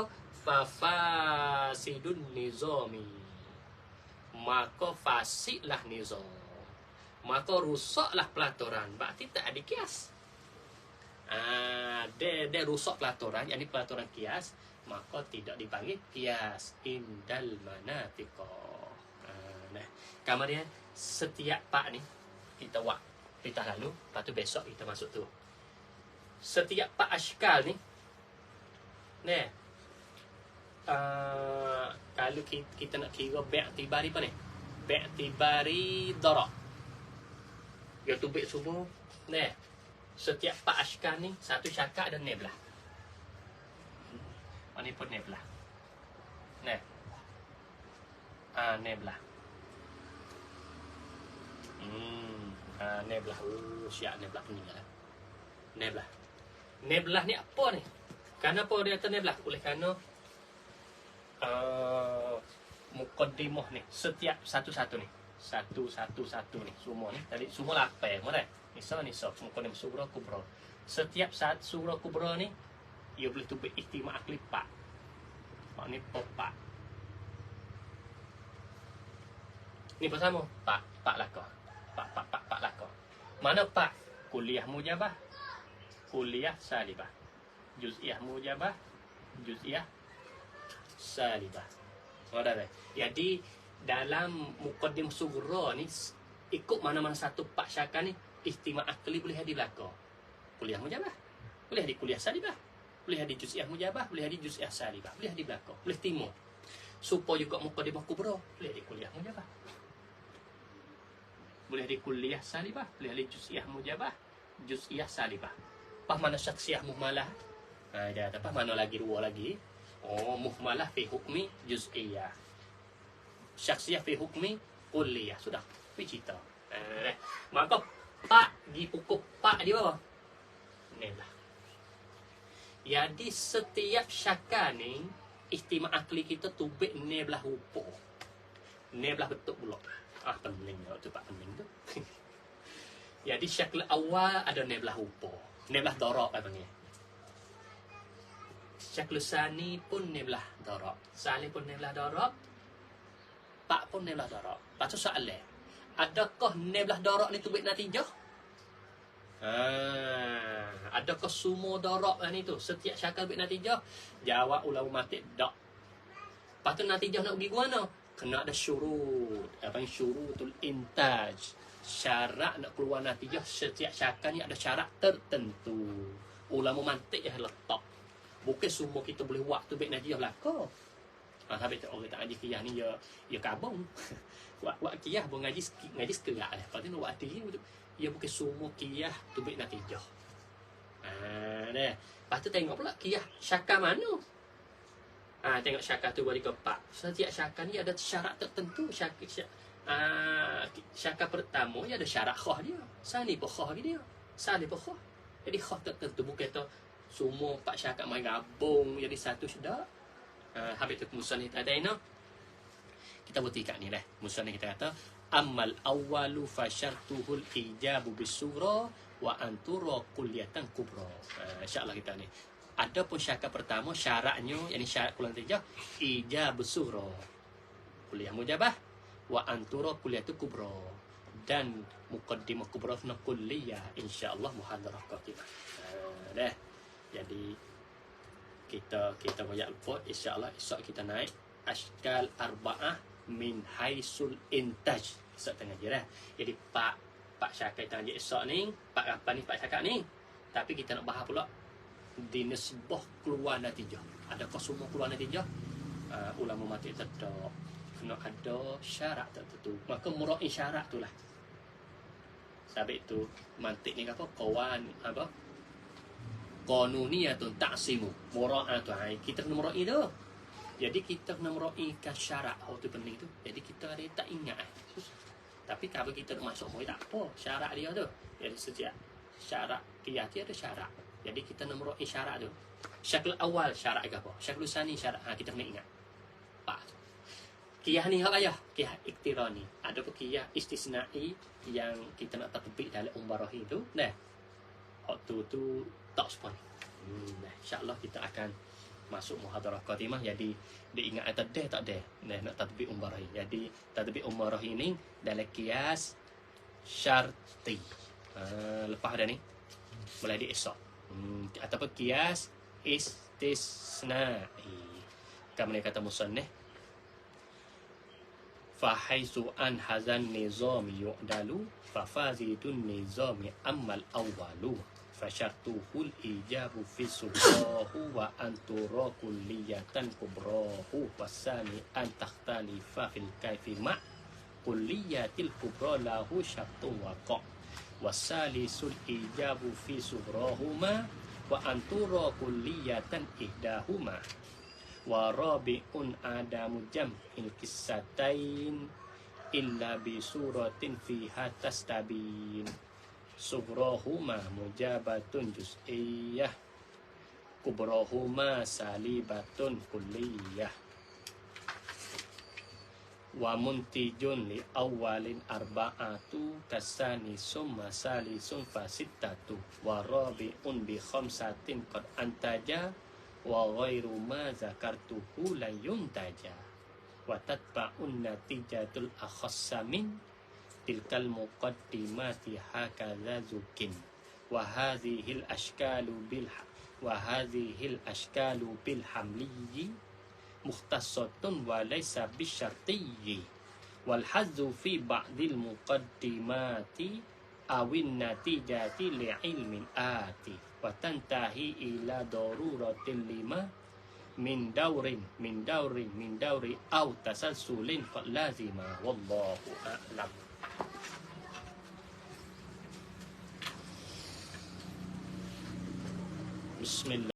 S1: fafasidun nizami, maka fasidlah nizam, maka rusaklah pelaturan. Berarti tak ada kias. Dia rusak pelaturan, yakni pelaturan kias, maka tidak dipanggil kias indal manatiqa. Nah, kemudian setiap pak ni kita buat kita lalu, lepas tu besok kita masuk tu. Setiap pak ashkal ni, nah, kalau kita nak kira bi'tibari apa ni? Bi'tibari darak. Dia tu baik subuh. Nah, setiap pak ashkal ni satu syakak dan neblah. Ini pun neblah. Nah. Neblah. Neblah. Siap neblah peninggalan. Neblah. Neblah ni apa ni? Kenapa dia kata neblah? Oleh kerana mukaddimah ni setiap satu-satu ni. Satu-satu ni semua ni. Tadi semua 8 kan? Nisa mukaddimah surah kubra. Setiap surah kubra ni ia boleh tubik ihtimal akli pak. Pak ni pak. Ni bersama pak lakah. Pak lakah. Mana pak? Kuliah mujabah, kuliah salibah. Juz'iyah mujabah, juz'iyah salibah. Ada. Jadi dalam muqaddim sughra ni ikut mana-mana satu pak syakar ni ihtimal akli boleh hadir belaka. Kuliah mujabah, boleh hadir kuliah salibah, boleh hadir juz'iyah mujabah, boleh hadir juz'iyah salibah, boleh hadir belaka, boleh timur. Supaya juga muqaddimah kubra, boleh hadir kuliah mujabah, boleh hadir kuliah salibah, boleh hadir juz'iyah mujabah, juz'iyah salibah. Pas mana syaksiyah muhmalah? Dah apa mana lagi dua lagi? Oh, muhmalah fi hukmi juz'iyah. Syaksiyah fi hukmi kuliah. Sudah, pergi cerita. Maka pak di pokok pak di bawah. Neblah. Jadi setiap syakar ni ihtimal akli kita tubik neblah rupa. Neblah betul pula. Pening tu pak pening tu. Jadi syakl awal ada neblah rupa. Neblah darak apa panggil. Syakl sani pun neblah darak. Salih pun neblah darak. Pak pun neblah darak. Lepas tu soalan. Adakah neblah darak ni tubik natijah? Adakah semua darak ni tu setiap syakal tubik natijah? Jawab ulama matik tak. Lepas tu natijah nak pergi ke mana? Kena ada syurut. Apa yang syurutul intaj. Syarat nak keluar natijah setiap syakal ni ada syarat tertentu. Ulama mantik yang letak. Bukan semua kita boleh buat tu baik natijah belaka. Habis tu orang tak ngaji qiyah ni ya kabung. Buat qiyah pun ngaji sekerak lah. Lepas tu nak buat hati ya bukan semua qiyah tu baik natijah. Dah. Lepas tu tengok pula qiyah syakal mana. Tengok syakal tu bagi keempat. Setiap syakal ni ada syarat tertentu. Syakal pertama dia ada syarat khah dia. Sani pun khah dia. Sani pun khah. Jadi khah tertentu bukan tu semua 4 syakal main gabung jadi satu sudah. Habis tu musannif ada ini. Kita buktikan ni lah. Musannif kita kata ammal awwalu fa syartuhul ijabu bisura wa antura kulliyatan kubra. Insya-Allah kita ni. Adapun syakal pertama syaratnya yakni syarat kuliah natijah ijab sughra. Kuliah mujabah wa antura kuliah kubra dan muqaddimah kubra na kulliyah insyaallah muhadarah kita. Dah. Jadi kita banyak lupa insyaallah esok kita naik ashkal arba'ah min haisul intaj. Esok tengah je dah. Jadi pak syakal tengah je esok ni, pak apa ni pak syakal ni. Tapi kita nak bahas pula di nisbah keluar natijah. Adakah semua keluar natijah? Ulama mati tak kena ada syarat tertentu. Maka murai syarat itulah. Sebab itu mantik ni apa? Kawan apa? Qanuniyatun ta'simu. Murai tu kita kena murai tu. Jadi kita kena murai ke syarat. Tu penting tu. Jadi kita ada tak ingat. Tapi kalau kita nak masuk murai tak apa. Syarat dia tu. Jadi setiap syarat qiyas dia ada syarat. Jadi kita nak mero'i syarat tu. Syakl awal syarat ke apa? Syakl sani syarat. Kita kena ingat. Pak. Qiyah ni hak ayah. Qiyah iktirani. Ada pun qiyah istisna'i yang kita nak tatbik dalam umrah itu. Nah. Hak tu tak sepon. Nah, insya-Allah kita akan masuk muhadarah khatimah. Jadi diingat atas deh tak deh nak tatbik umrah. Jadi tatbik umrah ini dalam kias syarti. Lepas dah ni mulai di esok. Ataupun kias istisnai. Kami kata musannif fahaisu an hazan nizami yu'dalu fafazidun nizami ammal awwalu fasyartuhul ijabu fi subrahu wa antura kulliyatan kubrahu wasani an takhtalifa fil kaifi ma kulliyatil kubra lahu syartun waqa wasalisul ijabu fi subrahuma wa antura kulliyatan ihdahuma wa rabi'un adamu jam'il kissatain illa bi suratin fiha tastabin subrahuma mujabatun juz'iyyah kubrahuma salibatun kulliyah wa muntijun li awalin arba'atu kasani summa salisun fasittatu wa rabi'un bi khamsatin qad antaja wa ghairu ma zakartuhu la yuntaja wa tatba'un natijatul akhassa min tilkal muqaddimati hakadha zukin wa hadhil ashkalu bil hamliyi mukhtassatun wa laysa bisyartiyyi wal hazzu fi ba'dil muqaddimati awin natijati li ilmin ati wa tantahi ila daruratil lima min dauri aw tasalsulin fa lazima wallahu a'lam. Bismillah.